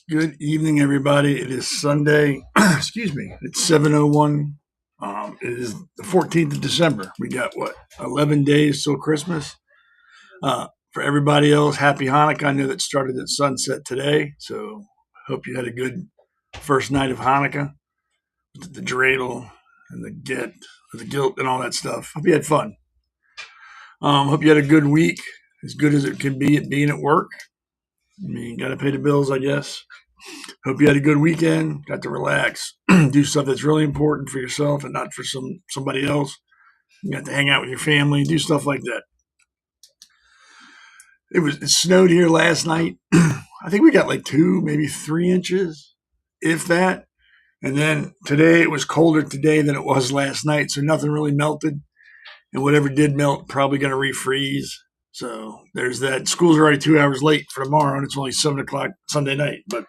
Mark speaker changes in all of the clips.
Speaker 1: Good evening, everybody. It is Sunday. Excuse me. It's 7:01. It is the 14th of December. We got, 11 days till Christmas? For everybody else, happy Hanukkah. I know that started at sunset today, so hope you had a good first night of Hanukkah with the dreidel and the guilt and all that stuff. Hope you had fun. Hope you had a good week, as good as it can be at being at work. I mean, got to pay the bills, I guess. Hope you had a good weekend. Got to relax, do stuff that's really important for yourself and not for somebody else. You got to hang out with your family, do stuff like that. It snowed here last night. I think we got like 2, maybe 3 inches, if that. And then today it was colder today than it was last night, so nothing really melted. And whatever did melt, probably going to refreeze. So there's that. School's already 2 hours late for tomorrow, and it's only 7 o'clock Sunday night. But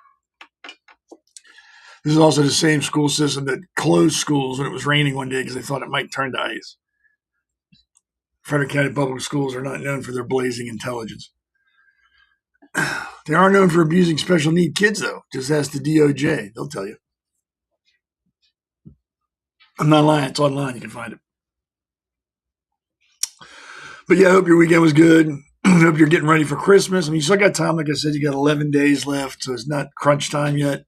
Speaker 1: this is also the same school system that closed schools when it was raining one day because they thought it might turn to ice. Frederick County Public Schools are not known for their blazing intelligence. They are known for abusing special need kids, though. Just ask the DOJ. They'll tell you. I'm not lying. It's online. You can find it. But yeah, I hope your weekend was good. I hope you're getting ready for Christmas. I mean, you still got time. Like I said, you got 11 days left, so it's not crunch time yet.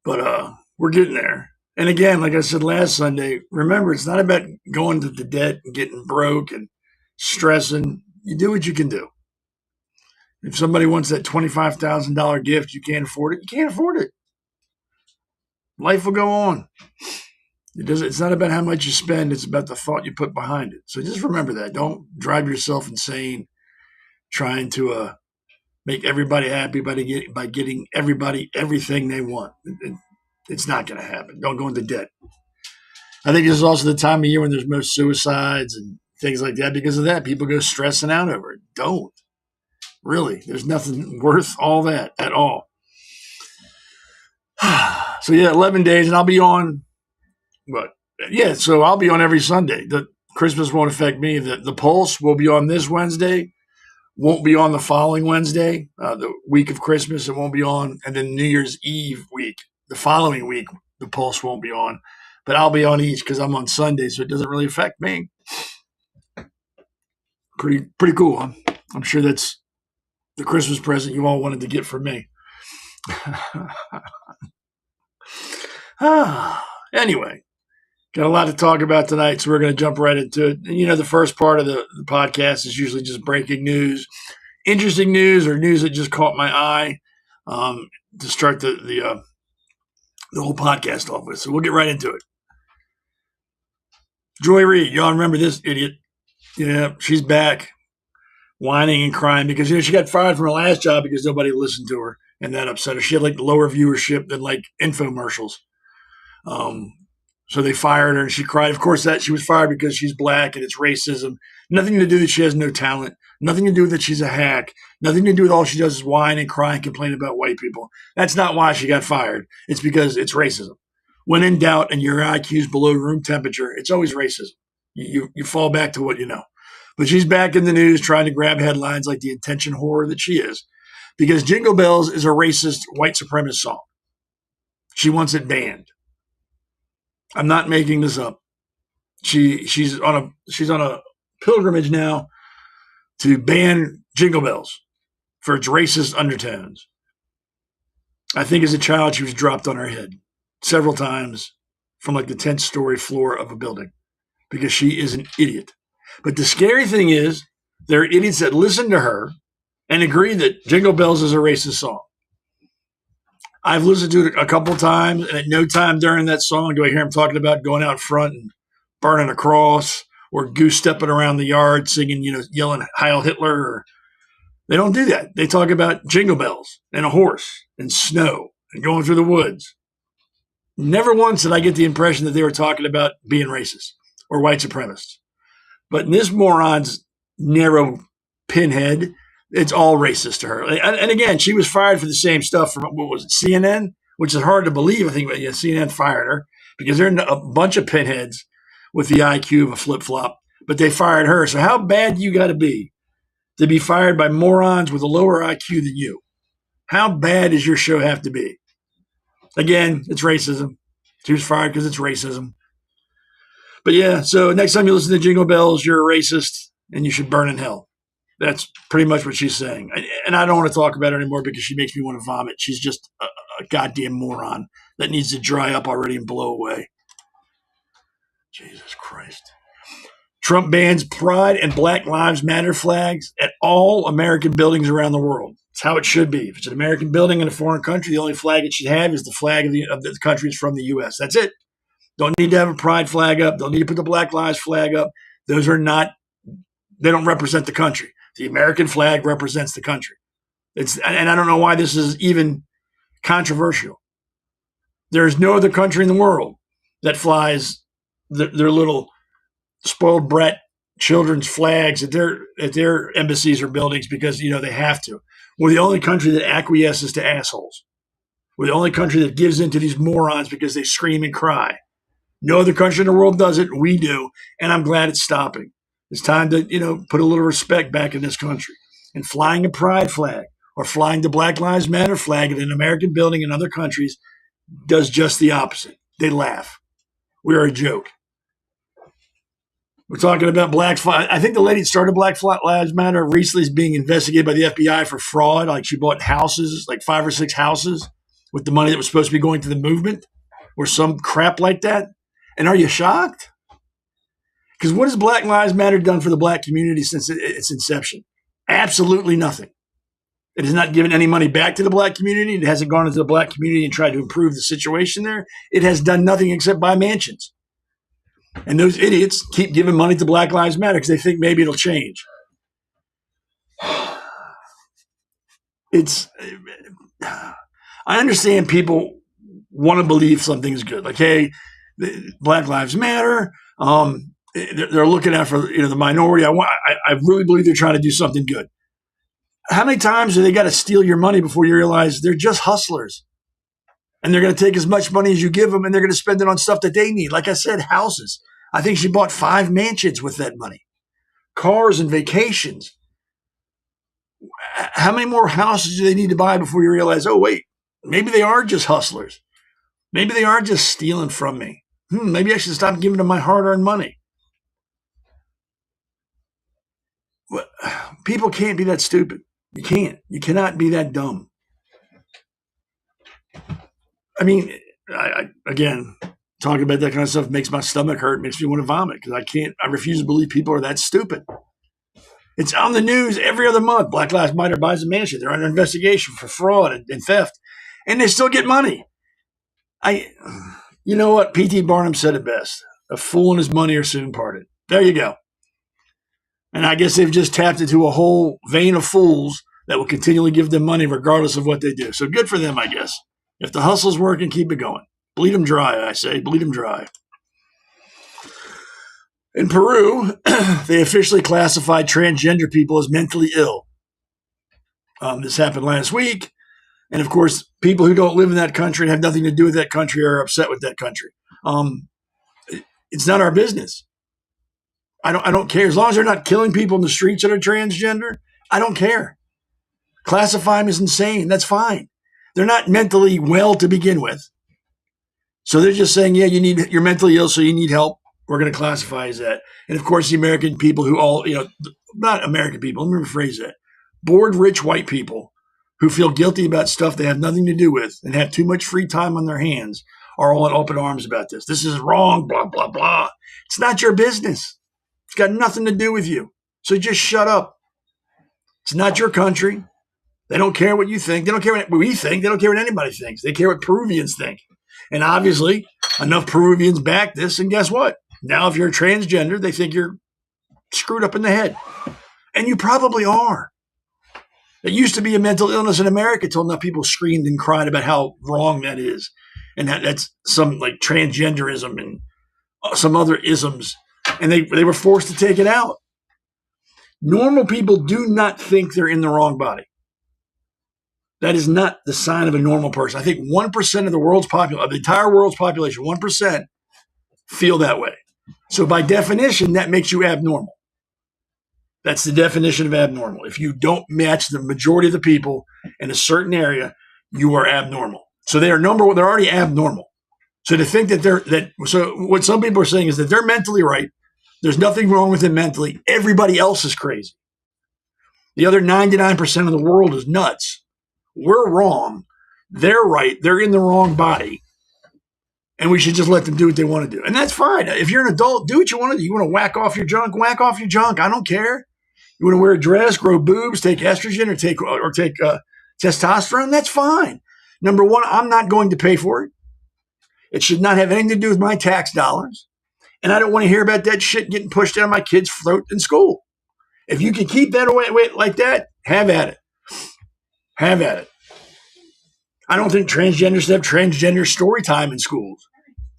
Speaker 1: But we're getting there. And again, like I said last Sunday, remember, it's not about going to the debt and getting broke and stressing. You do what you can do. If somebody wants that $25,000 gift, you can't afford it. You can't afford it. Life will go on. It's not about how much you spend. It's about the thought you put behind it. So just remember that. Don't drive yourself insane trying to make everybody happy by getting everybody everything they want. It's not going to happen. Don't go into debt. I think this is also the time of year when there's most suicides and things like that. Because of that, people go stressing out over it. Don't. Really. There's nothing worth all that at all. So, yeah, 11 days, and I'll be on. But, yeah, so I'll be on every Sunday. The Christmas won't affect me. The Pulse will be on this Wednesday. Won't be on the following Wednesday, the week of Christmas. It won't be on. And then New Year's Eve week, the following week, the Pulse won't be on. But I'll be on each because I'm on Sunday, so it doesn't really affect me. Pretty cool, huh? I'm sure that's the Christmas present you all wanted to get from me. Anyway, got a lot to talk about tonight, so we're going to jump right into it. And, the first part of the podcast is usually just breaking news, interesting news, or news that just caught my eye to start the whole podcast off with. So we'll get right into it. Joy Reid, y'all remember this idiot? Yeah, she's back, whining and crying because she got fired from her last job because nobody listened to her, and that upset her. She had like lower viewership than like infomercials. So they fired her, and she cried. Of course, that she was fired because she's black and it's racism. Nothing to do that she has no talent. Nothing to do with that she's a hack. Nothing to do with all she does is whine and cry and complain about white people. That's not why she got fired. It's because it's racism. When in doubt and your IQ is below room temperature, it's always racism. You fall back to what you know. But she's back in the news trying to grab headlines like the attention whore that she is, because Jingle Bells is a racist white supremacist song. She wants it banned. I'm not making this up. She's on a pilgrimage now to ban Jingle Bells for its racist undertones. I think as a child she was dropped on her head several times from like the 10th story floor of a building because she is an idiot. But the scary thing is there are idiots that listen to her and agree that Jingle Bells is a racist song. I've listened to it a couple times, and at no time during that song do I hear him talking about going out front and burning a cross or goose stepping around the yard singing, yelling Heil Hitler. Or, they don't do that. They talk about jingle bells and a horse and snow and going through the woods. Never once did I get the impression that they were talking about being racist or white supremacists. But in this moron's narrow pinhead, it's all racist to her. And again, she was fired for the same stuff from, what was it, CNN? Which is hard to believe. I think CNN fired her because they're a bunch of pinheads with the IQ of a flip-flop. But they fired her. So how bad you got to be fired by morons with a lower IQ than you? How bad does your show have to be? Again, it's racism. She was fired because it's racism. But yeah, so next time you listen to Jingle Bells, you're a racist and you should burn in hell. That's pretty much what she's saying. And I don't want to talk about her anymore because she makes me want to vomit. She's just a goddamn moron that needs to dry up already and blow away. Jesus Christ. Trump bans Pride and Black Lives Matter flags at all American buildings around the world. It's how it should be. If it's an American building in a foreign country, the only flag it should have is the flag of the country is from the U.S. That's it. Don't need to have a Pride flag up. Don't need to put the Black Lives flag up. Those are not, they don't represent the country. The American flag represents the country. And I don't know why this is even controversial. There's no other country in the world that flies their little spoiled brat children's flags at their embassies or buildings because, they have to. We're the only country that acquiesces to assholes. We're the only country that gives in to these morons because they scream and cry. No other country in the world does it. We do. And I'm glad it's stopping. It's time to, put a little respect back in this country. And flying a pride flag or flying the Black Lives Matter flag in an American building in other countries does just the opposite. They laugh. We're a joke. We're talking about I think the lady that started Black Lives Matter recently is being investigated by the FBI for fraud. Like she bought houses, like 5 or 6 houses with the money that was supposed to be going to the movement or some crap like that. And are you shocked? Because what has Black Lives Matter done for the black community since its inception? Absolutely nothing. It has not given any money back to the black community. It hasn't gone into the black community and tried to improve the situation there. It has done nothing except buy mansions. And those idiots keep giving money to Black Lives Matter because they think maybe it'll change. I understand people want to believe something's good. Like, hey, Black Lives Matter. They're looking out for the minority. I really believe they're trying to do something good. How many times do they got to steal your money before you realize they're just hustlers? And they're going to take as much money as you give them, and they're going to spend it on stuff that they need. Like I said, houses. I think she bought 5 mansions with that money. Cars and vacations. How many more houses do they need to buy before you realize, oh, wait, maybe they are just hustlers. Maybe they are just stealing from me. Maybe I should stop giving them my hard-earned money. People can't be that stupid. You can't. You cannot be that dumb. I mean, again, talking about that kind of stuff makes my stomach hurt, makes me want to vomit because I refuse to believe people are that stupid. It's on the news every other month. Black Lives Matter buys a mansion. They're under investigation for fraud and theft, and they still get money. You know what? P.T. Barnum said it best. A fool and his money are soon parted. There you go. And I guess they've just tapped into a whole vein of fools that will continually give them money regardless of what they do. So good for them, I guess. If the hustle's working, keep it going. Bleed them dry, I say. Bleed them dry. In Peru, they officially classified transgender people as mentally ill. This happened last week. And, of course, people who don't live in that country and have nothing to do with that country are upset with that country. It's not our business. I don't care. As long as they're not killing people in the streets that are transgender, I don't care. Classify them as insane. That's fine. They're not mentally well to begin with. So they're just saying, yeah, you're mentally ill, so you need help. We're going to classify as that. And of course, the American people who not American people, let me rephrase that. Bored, rich white people who feel guilty about stuff they have nothing to do with and have too much free time on their hands are all in open arms about this. This is wrong, blah, blah, blah. It's not your business. It's got nothing to do with you. So just shut up. It's not your country. They don't care what you think. They don't care what we think. They don't care what anybody thinks. They care what Peruvians think. And obviously, enough Peruvians back this. And guess what? Now, if you're a transgender, they think you're screwed up in the head. And you probably are. It used to be a mental illness in America until enough people screamed and cried about how wrong that is. And that's some like transgenderism and some other isms. And they were forced to take it out. Normal people do not think they're in the wrong body. That is not the sign of a normal person. I think 1% of the entire world's population, 1% feel that way. So by definition, that makes you abnormal. That's the definition of abnormal. If you don't match the majority of the people in a certain area, you are abnormal. So they're already abnormal. So to think so what some people are saying is that they're mentally right. There's nothing wrong with them mentally. Everybody else is crazy. The other 99% of the world is nuts. We're wrong. They're right. They're in the wrong body. And we should just let them do what they want to do. And that's fine. If you're an adult, do what you want to do. You want to whack off your junk, whack off your junk. I don't care. You want to wear a dress, grow boobs, take estrogen or take testosterone, that's fine. Number one, I'm not going to pay for it. It should not have anything to do with my tax dollars. And I don't want to hear about that shit getting pushed down my kid's throat in school. If you can keep that away like that, have at it. Have at it. I don't think transgenders should have transgender story time in schools.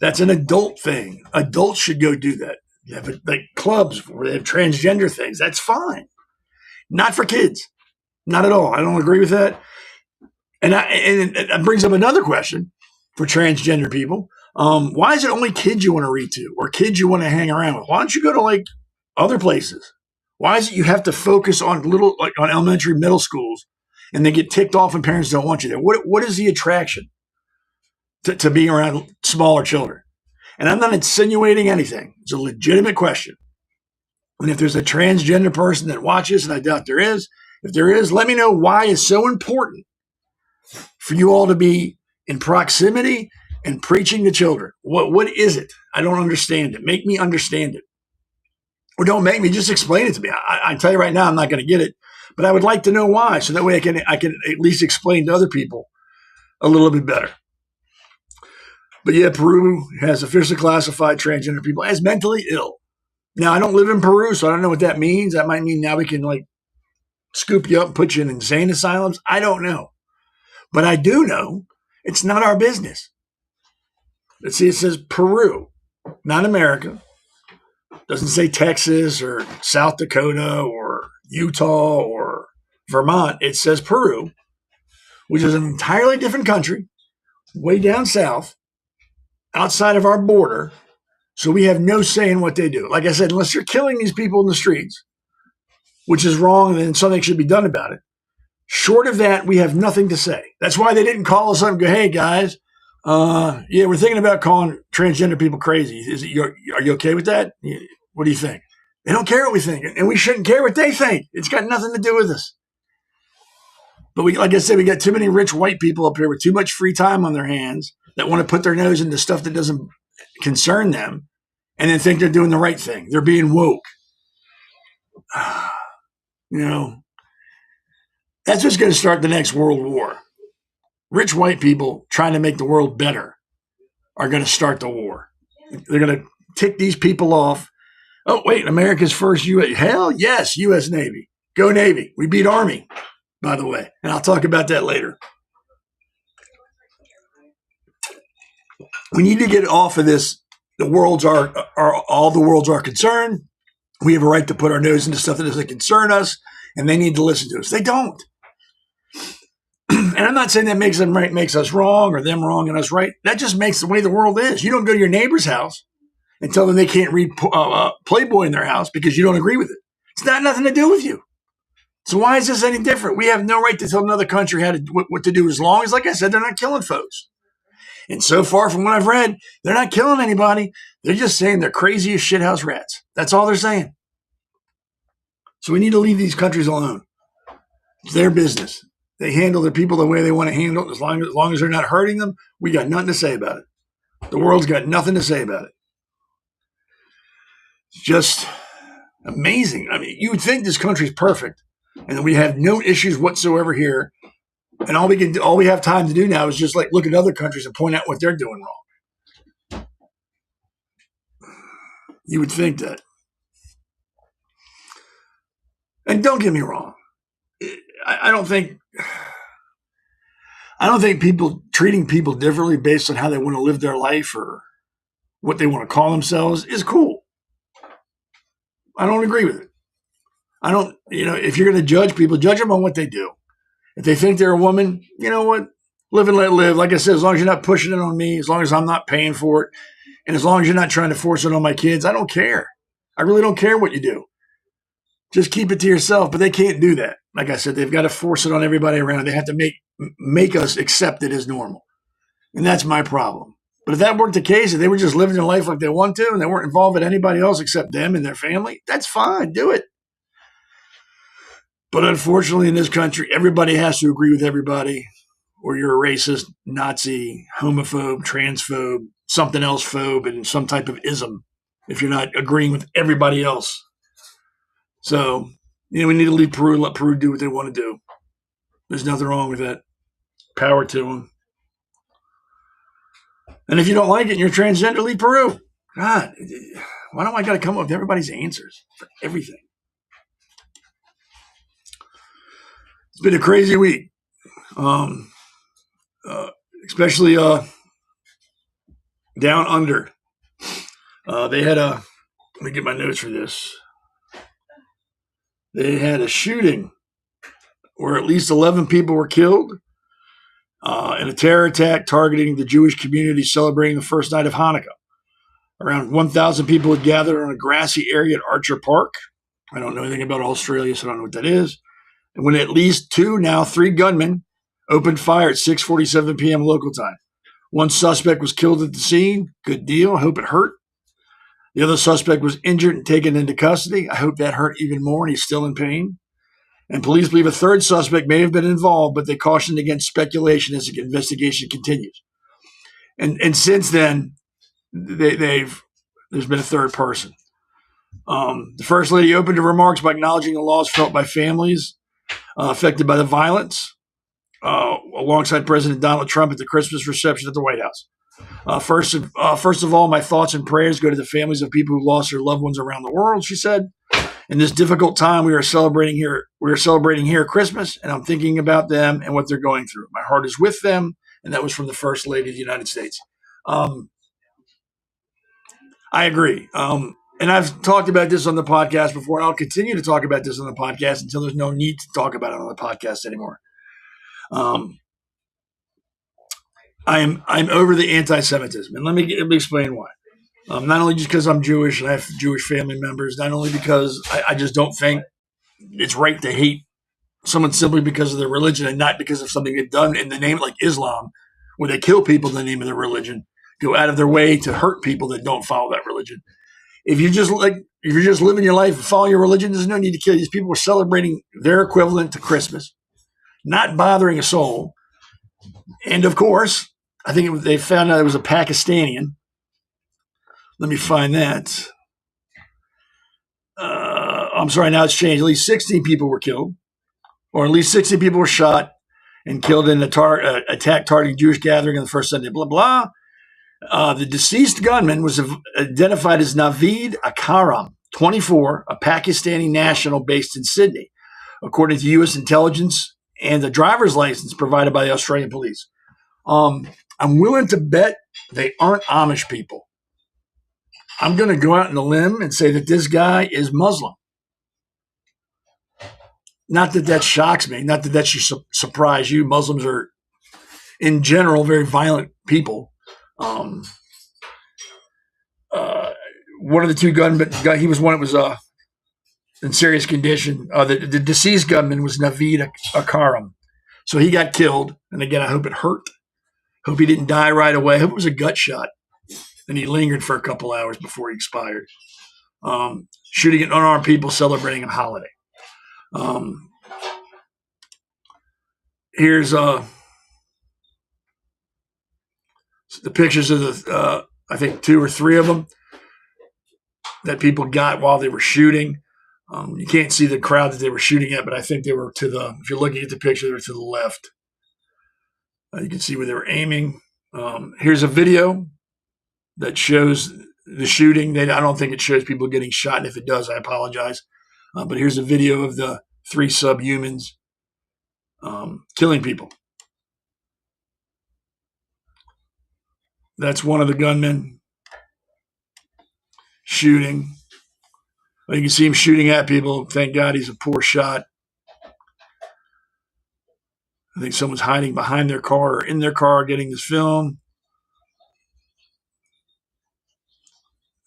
Speaker 1: That's an adult thing. Adults should go do that. You have like clubs where they have transgender things. That's fine. Not for kids. Not at all. I don't agree with that. And it brings up another question for transgender people. Why is it only kids you want to read to or kids you want to hang around with? Why don't you go to like other places? Why is it you have to focus on on elementary, middle schools and they get ticked off and parents don't want you there? What is the attraction to being around smaller children? And I'm not insinuating anything. It's a legitimate question. And if there's a transgender person that watches, and I doubt there is, if there is, let me know why it's so important for you all to be in proximity and preaching to children. What is it? I don't understand it. Make me understand it. Or don't make me, just explain it to me. I tell you right now, I'm not going to get it, but I would like to know why. So that way I can at least explain to other people a little bit better. But yeah, Peru has officially classified transgender people as mentally ill. Now, I don't live in Peru, so I don't know what that means. That might mean now we can like scoop you up and put you in insane asylums. I don't know. But I do know it's not our business. Let's see, it says Peru, not America. It doesn't say Texas or South Dakota or Utah or Vermont. It says Peru, which is an entirely different country, way down south, outside of our border. So we have no say in what they do. Like I said, unless you're killing these people in the streets, which is wrong, then something should be done about it. Short of that, we have nothing to say. That's why they didn't call us up and go, hey, guys, we're thinking about calling transgender people crazy. Are you okay with that? What do you think? They don't care what we think, and we shouldn't care what they think. It's got nothing to do with us. But like I said, we got too many rich white people up here with too much free time on their hands that want to put their nose into stuff that doesn't concern them and then think they're doing the right thing. They're being woke. That's just going to start the next world war. Rich white people trying to make the world better are going to start the war. They're going to tick these people off. Oh, wait, America's first U.S. Hell yes, U.S. Navy. Go Navy. We beat Army, by the way. And I'll talk about that later. We need to get off of this. The worlds are all the worlds are concerned. We have a right to put our nose into stuff that doesn't concern us, and they need to listen to us. They don't. And I'm not saying that makes them right, makes us wrong, or them wrong and us right. That just makes the way the world is. You don't go to your neighbor's house and tell them they can't read Playboy in their house because you don't agree with it. It's got nothing to do with you. So why is this any different? We have no right to tell another country what to do, as long as, like I said, they're not killing folks. And so far from what I've read, they're not killing anybody. They're just saying they're crazy as shithouse rats. That's all they're saying. So we need to leave these countries alone. It's their business. They handle their people the way they want to handle it. As long as they're not hurting them, we got nothing to say about it. The world's got nothing to say about it. It's just amazing. I mean, you would think this country's perfect and that we have no issues whatsoever here. And all we have time to do now is just like look at other countries and point out what they're doing wrong. You would think that. And don't get me wrong. I don't think people treating people differently based on how they want to live their life or what they want to call themselves is cool. I don't agree with it. If you're going to judge people, judge them on what they do. If they think they're a woman, you know what? Live and let live. Like I said, as long as you're not pushing it on me, as long as I'm not paying for it, and as long as you're not trying to force it on my kids, I don't care. I really don't care what you do. Just keep it to yourself. But they can't do that. Like I said, they've got to force it on everybody around. They have to make us accept it as normal. And that's my problem. But if that weren't the case, if they were just living their life like they want to and they weren't involved with anybody else except them and their family, that's fine. Do it. But unfortunately, in this country, everybody has to agree with everybody, or you're a racist, Nazi, homophobe, transphobe, something else phobe, and some type of ism if you're not agreeing with everybody else. So, we need to leave Peru, let Peru do what they want to do. There's nothing wrong with that. Power to them. And if you don't like it and you're transgender, leave Peru. God, why don't I got to come up with everybody's answers for everything? It's been a crazy week, especially down under. They had let me get my notes for this. They had a shooting where at least 11 people were killed in a terror attack targeting the Jewish community celebrating the first night of Hanukkah. Around 1,000 people had gathered on a grassy area at Archer Park. I don't know anything about Australia, so I don't know what that is. And when at least 3 gunmen opened fire at 6:47 p.m. local time. One suspect was killed at the scene. Good deal. I hope it hurt. The other suspect was injured and taken into custody. I hope that hurt even more, and he's still in pain. And police believe a third suspect may have been involved, but they cautioned against speculation as the investigation continues. And since then, there's been a third person. The First Lady opened her remarks by acknowledging the loss felt by families affected by the violence, alongside President Donald Trump at the Christmas reception at the White House. First of all, my thoughts and prayers go to the families of people who lost their loved ones around the world, she said. In this difficult time we are celebrating here at Christmas, and I'm thinking about them and what they're going through. My heart is with them, and that was from the First Lady of the United States. I agree. And I've talked about this on the podcast before, and I'll continue to talk about this on the podcast until there's no need to talk about it on the podcast anymore. I'm over the anti-Semitism, and let me explain why. Not only just because I'm Jewish and I have Jewish family members, not only because I just don't think it's right to hate someone simply because of their religion and not because of something they've done in the name, like Islam, where they kill people in the name of their religion, go out of their way to hurt people that don't follow that religion. If you're just living your life and following your religion, there's no need to kill. These people are celebrating their equivalent to Christmas, not bothering a soul. And of course, I think they found out it was a Pakistani. Let me find that. I'm sorry, now it's changed. At least 16 people were killed, or at least 16 people were shot and killed in an attack targeting Jewish gathering on the first Sunday, blah, blah. The deceased gunman was identified as Naveed Akram, 24, a Pakistani national based in Sydney, according to U.S. intelligence and the driver's license provided by the Australian police. I'm willing to bet they aren't Amish people. I'm going to go out on a limb and say that this guy is Muslim. Not that that shocks me. Not that that should surprise you. Muslims are, in general, very violent people. One of the two gunmen, he was one that was in serious condition. The deceased gunman was Naveed Akram. So he got killed. And again, I hope it hurt. Hope he didn't die right away. I hope it was a gut shot. And he lingered for a couple hours before he expired. Shooting at unarmed people celebrating a holiday. Here's the pictures of the, I think 2 or 3 of them that people got while they were shooting. You can't see the crowd that they were shooting at, but I think they were if you're looking at the picture, they're to the left. You can see where they were aiming. Here's a video that shows the shooting. I don't think it shows people getting shot, and if it does, I apologize. But here's a video of the 3 subhumans killing people. That's one of the gunmen shooting. You can see him shooting at people. Thank God he's a poor shot. I think someone's hiding behind their car or in their car getting this film.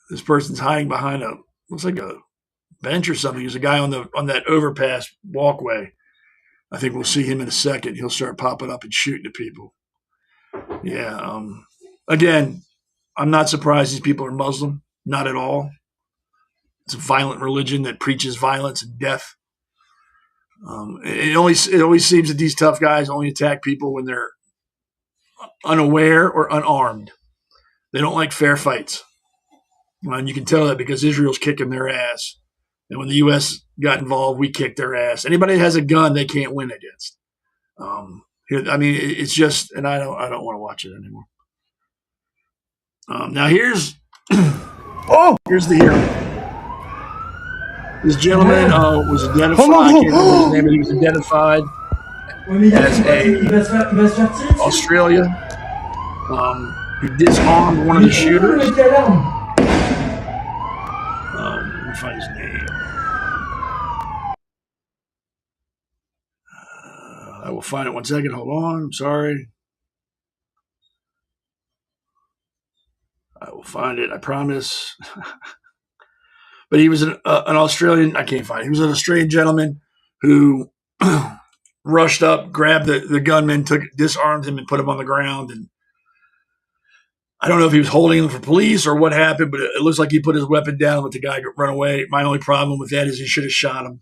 Speaker 1: This person's hiding behind looks like a bench or something. There's a guy on that overpass walkway. I think we'll see him in a second. He'll start popping up and shooting at people. Yeah. Again, I'm not surprised these people are Muslim. Not at all. It's a violent religion that preaches violence and death. It always seems that these tough guys only attack people when they're unaware or unarmed. They don't like fair fights. And you can tell that because Israel's kicking their ass. And when the U.S. got involved, we kicked their ass. Anybody that has a gun, they can't win against. It's just, and I don't want to watch it anymore. Now here's the hero. This gentleman was identified. I can't remember his name, but he was identified as a Australia who disarmed one of the shooters. Let me find his name. I will find it 1 second. Hold on. I'm sorry. I will find it. I promise. But he was an Australian. I can't find it. He was an Australian gentleman who rushed up, grabbed the gunman, disarmed him, and put him on the ground. And I don't know if he was holding him for police or what happened, but it looks like he put his weapon down and let the guy run away. My only problem with that is he should have shot him.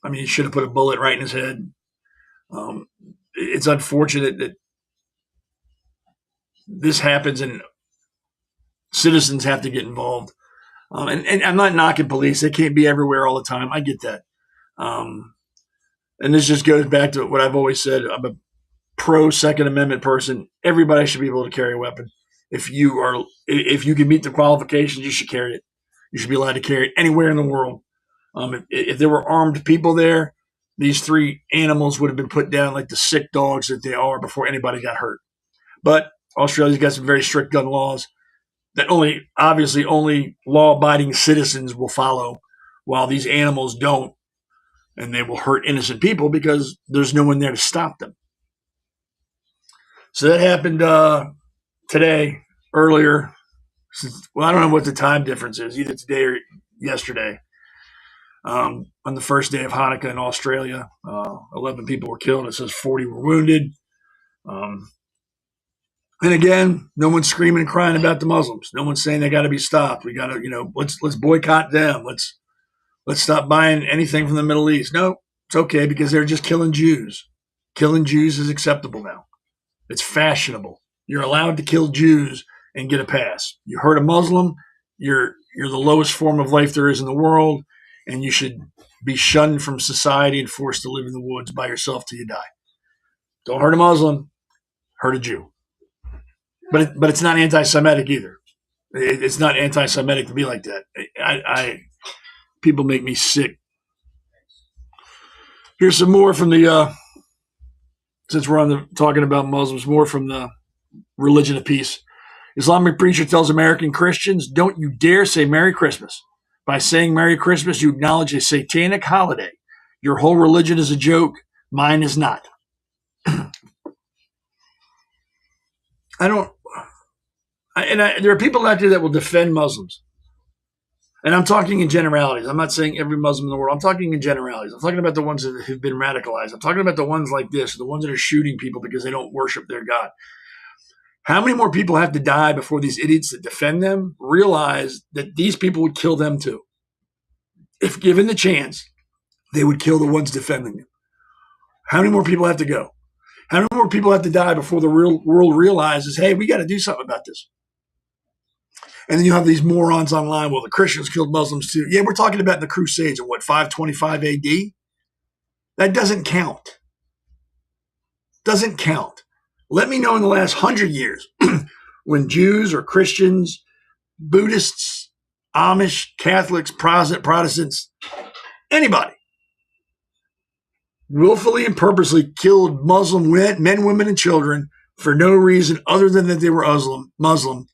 Speaker 1: I mean, he should have put a bullet right in his head. It's unfortunate that this happens and citizens have to get involved. And I'm not knocking police. They can't be everywhere all the time. I get that. And this just goes back to what I've always said. I'm a pro Second Amendment person. Everybody should be able to carry a weapon. If you can meet the qualifications, you should carry it. You should be allowed to carry it anywhere in the world. If there were armed people there, these three animals would have been put down like the sick dogs that they are before anybody got hurt. But Australia's got some very strict gun laws that only law-abiding citizens will follow, while these animals don't, and they will hurt innocent people because there's no one there to stop them. So that happened today, earlier. Well, I don't know what the time difference is, either today or yesterday. On the first day of Hanukkah in Australia, 11 people were killed. It says 40 were wounded. And again, no one's screaming and crying about the Muslims. No one's saying they got to be stopped. We got to, let's boycott them. Let's stop buying anything from the Middle East. No, it's okay because they're just killing Jews. Killing Jews is acceptable now. It's fashionable. You're allowed to kill Jews and get a pass. You hurt a Muslim, you're the lowest form of life there is in the world, and you should be shunned from society and forced to live in the woods by yourself till you die. Don't hurt a Muslim, hurt a Jew. But it's not anti-Semitic either. It's not anti-Semitic to be like that. People make me sick. Here's some more from the since we're talking about Muslims, more from the Religion of Peace. Islamic preacher tells American Christians, don't you dare say Merry Christmas. By saying Merry Christmas, you acknowledge a satanic holiday. Your whole religion is a joke. Mine is not. There are people out there that will defend Muslims. And I'm talking in generalities. I'm not saying every Muslim in the world. I'm talking in generalities. I'm talking about the ones that have been radicalized. I'm talking about the ones like this, the ones that are shooting people because they don't worship their God. How many more people have to die before these idiots that defend them realize that these people would kill them too? If given the chance, they would kill the ones defending them. How many more people have to go? How many more people have to die before the real world realizes, hey, we got to do something about this? And then you have these morons online. Well, the Christians killed Muslims too. Yeah, we're talking about the Crusades in 525 AD? That doesn't count. Doesn't count. Let me know in the last 100 years when Jews or Christians, Buddhists, Amish, Catholics, Protestants, anybody willfully and purposely killed Muslim men, women, and children for no reason other than that they were Muslim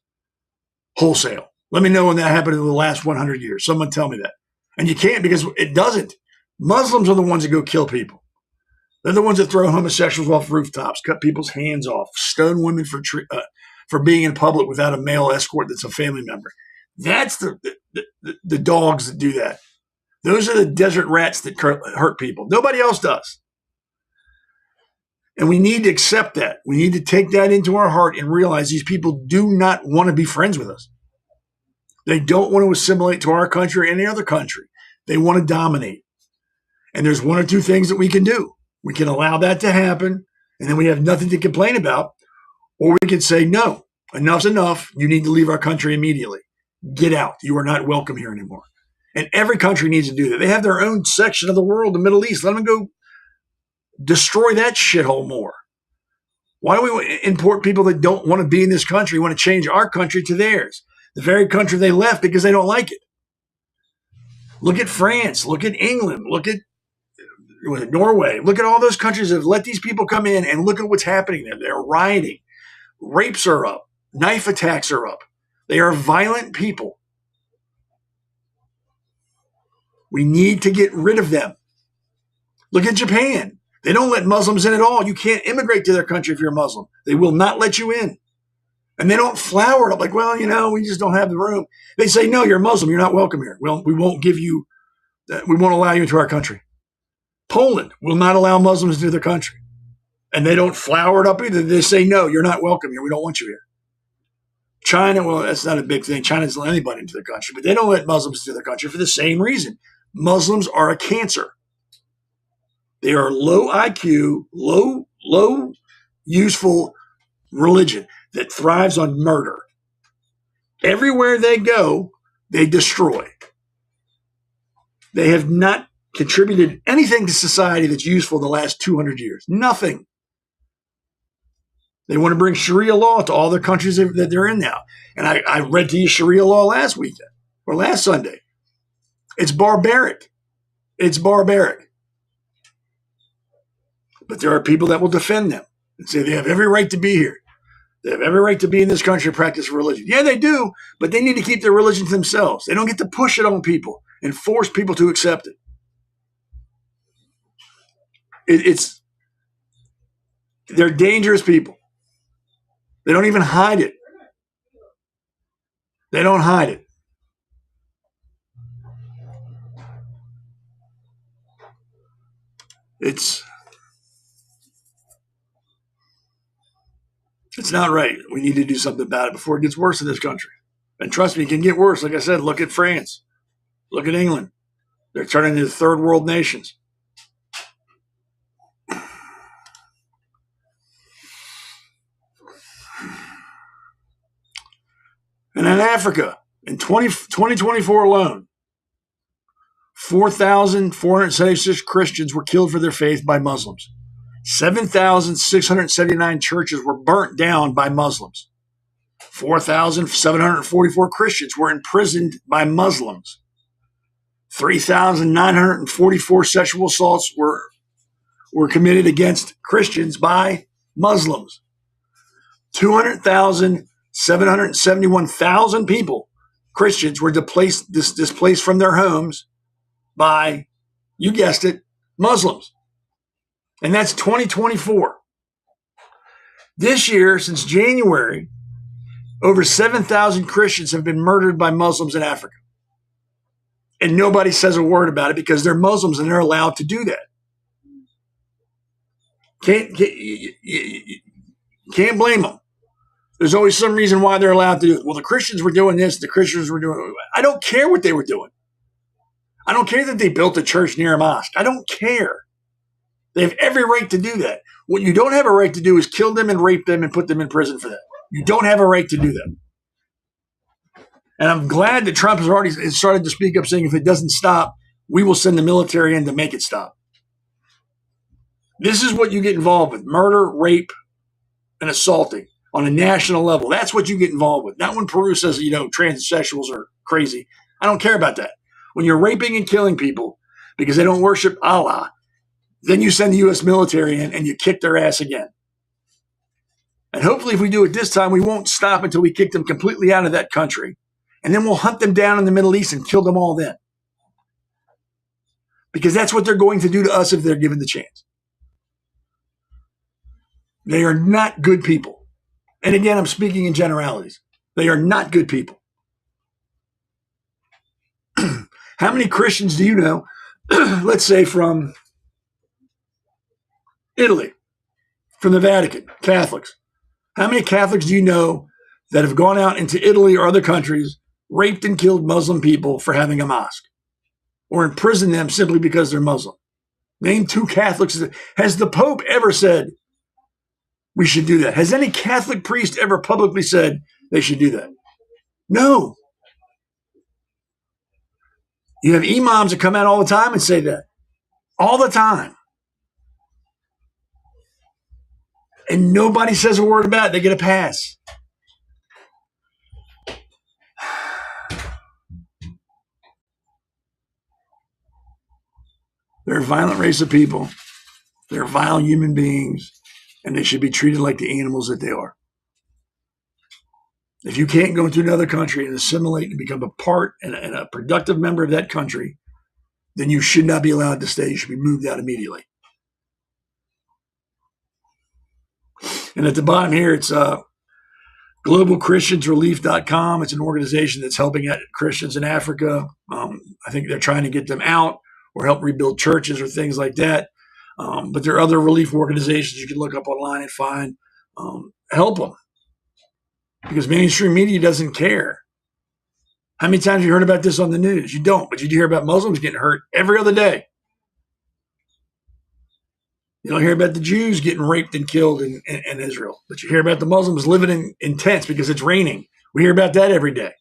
Speaker 1: wholesale. Let me know when that happened in the last 100 years. Someone tell me that. And you can't because it doesn't. Muslims are the ones that go kill people. They're the ones that throw homosexuals off rooftops, cut people's hands off, stone women for being in public without a male escort that's a family member. That's the dogs that do that. Those are the desert rats that hurt people. Nobody else does. And we need to accept that. We need to take that into our heart and realize these people do not want to be friends with us. They don't want to assimilate to our country or any other country. They want to dominate. And there's one or two things that we can do. We can allow that to happen, and then we have nothing to complain about. Or we can say, no, enough's enough. You need to leave our country immediately. Get out. You are not welcome here anymore. And every country needs to do that. They have their own section of the world, the Middle East. Let them go destroy that shithole more. Why do we import people that don't want to be in this country, want to change our country to theirs? The very country they left because they don't like it. Look at France. Look at England. Look at Norway. Look at all those countries that have let these people come in, and look at what's happening there. They're rioting. Rapes are up. Knife attacks are up. They are violent people. We need to get rid of them. Look at Japan. They don't let Muslims in at all. You can't immigrate to their country if you're a Muslim. They will not let you in. And they don't flower it up like, well, we just don't have the room. They say, no, you're a Muslim. You're not welcome here. Well, we won't allow you into our country. Poland will not allow Muslims into their country. And they don't flower it up either. They say, no, you're not welcome here. We don't want you here. China, well, that's not a big thing. China doesn't let anybody into their country, but they don't let Muslims into their country for the same reason. Muslims are a cancer. They are low IQ, low useful religion that thrives on murder. Everywhere they go, they destroy. They have not contributed anything to society that's useful in the last 200 years. Nothing. They want to bring Sharia law to all the countries that they're in now. And I read to you Sharia law last weekend or last Sunday. It's barbaric. It's barbaric. But there are people that will defend them and say they have every right to be here. They have every right to be in this country and practice religion. Yeah, they do, but they need to keep their religion to themselves. They don't get to push it on people and force people to accept it. They're dangerous people. They don't even hide it. They don't hide it. It's not right. We need to do something about it before it gets worse in this country. And trust me, it can get worse. Like I said, look at France. Look at England. They're turning into third world nations. And in Africa, in 2024 alone, 4,476 Christians were killed for their faith by Muslims. 7,679 churches were burnt down by Muslims. 4,744 Christians were imprisoned by Muslims. 3,944 sexual assaults were committed against Christians by Muslims. 771,000 people, Christians, were displaced from their homes by, you guessed it, Muslims. And that's 2024. This year, since January, over 7,000 Christians have been murdered by Muslims in Africa. And nobody says a word about it because they're Muslims and they're allowed to do that. Can't blame them. There's always some reason why they're allowed to do it. Well, the Christians were doing this, the Christians were doing it. I don't care what they were doing. I don't care that they built a church near a mosque. I don't care. They have every right to do that. What you don't have a right to do is kill them and rape them and put them in prison for that. You don't have a right to do that. And I'm glad that Trump has already started to speak up saying if it doesn't stop, we will send the military in to make it stop. This is what you get involved with: murder, rape, and assaulting on a national level. That's what you get involved with. Not when Peru says, transsexuals are crazy. I don't care about that. When you're raping and killing people because they don't worship Allah, then you send the U.S. military in and you kick their ass again. And hopefully if we do it this time, we won't stop until we kick them completely out of that country. And then we'll hunt them down in the Middle East and kill them all then. Because that's what they're going to do to us if they're given the chance. They are not good people. And again, I'm speaking in generalities. They are not good people. How many Christians do you know, let's say from Italy, from the Vatican, Catholics? How many Catholics do you know that have gone out into Italy or other countries, raped and killed Muslim people for having a mosque, or imprisoned them simply because they're Muslim? Name 2 Catholics. Has the Pope ever said we should do that? Has any Catholic priest ever publicly said they should do that? No. You have imams that come out all the time and say that. All the time. And nobody says a word about it. They get a pass. They're a violent race of people. They're vile human beings, and they should be treated like the animals that they are. If you can't go into another country and assimilate and become a part and a productive member of that country, then you should not be allowed to stay. You should be moved out immediately. And at the bottom here, it's globalchristiansrelief.com. It's an organization that's helping Christians in Africa. I think they're trying to get them out or help rebuild churches or things like that. But there are other relief organizations you can look up online and find. Help them. Because mainstream media doesn't care. How many times have you heard about this on the news? You don't, but you hear about Muslims getting hurt every other day. You don't hear about the Jews getting raped and killed in Israel, but you hear about the Muslims living in tents because it's raining. We hear about that every day.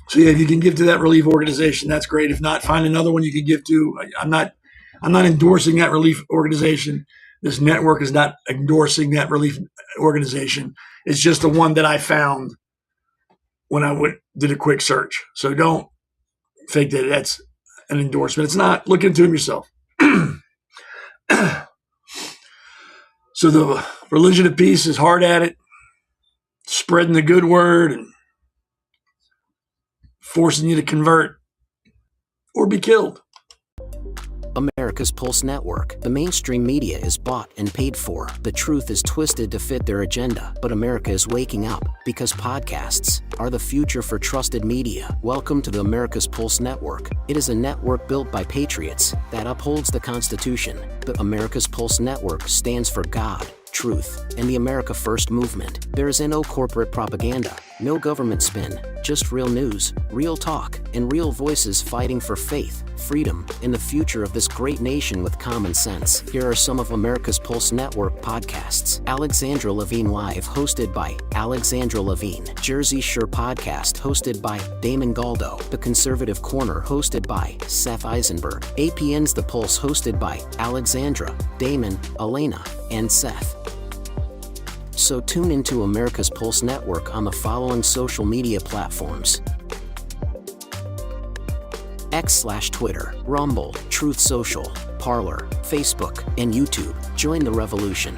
Speaker 1: So yeah, if you can give to that relief organization, that's great. If not, find another one you can give to. I'm not endorsing that relief organization. This network is not endorsing that relief organization. It's just the one that I found when I did a quick search. So don't think that that's an endorsement. It's not. Look into them yourself. So the religion of peace is hard at it, spreading the good word and forcing you to convert or be killed.
Speaker 2: America's Pulse Network. The mainstream media is bought and paid for. The truth is twisted to fit their agenda. But America is waking up because podcasts are the future for trusted media. Welcome to the America's Pulse Network. It is a network built by patriots that upholds the Constitution. The America's Pulse Network stands for God, truth, and the America First movement. There is no corporate propaganda, no government spin, just real news, real talk, and real voices fighting for faith, freedom, and the future of this great nation with common sense. Here are some of America's Pulse Network podcasts. Alexandra Levine Live, hosted by Alexandra Levine. Jersey Shore Podcast, hosted by Damon Galdo. The Conservative Corner, hosted by Seth Eisenberg. APN's The Pulse, hosted by Alexandra, Damon, Elena, and Seth. So tune into America's Pulse Network on the following social media platforms: X/Twitter, Rumble, Truth Social, Parler, Facebook, and YouTube. Join the revolution.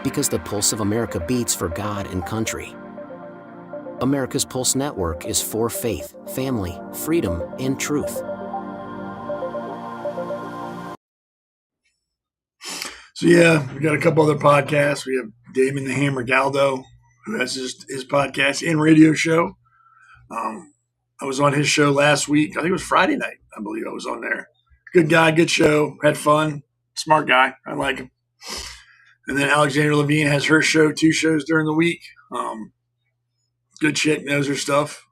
Speaker 2: Because the pulse of America beats for God and country. America's Pulse Network is for faith, family, freedom, and truth.
Speaker 1: So yeah, we got a couple other podcasts. We have Damon the Hammer Galdo, who has his podcast and radio show. I was on his show last week. I think it was Friday night, I believe I was on there. Good guy, good show, had fun, smart guy. I like him. And then Alexandra Levine has her show, 2 shows during the week. Good chick, knows her stuff.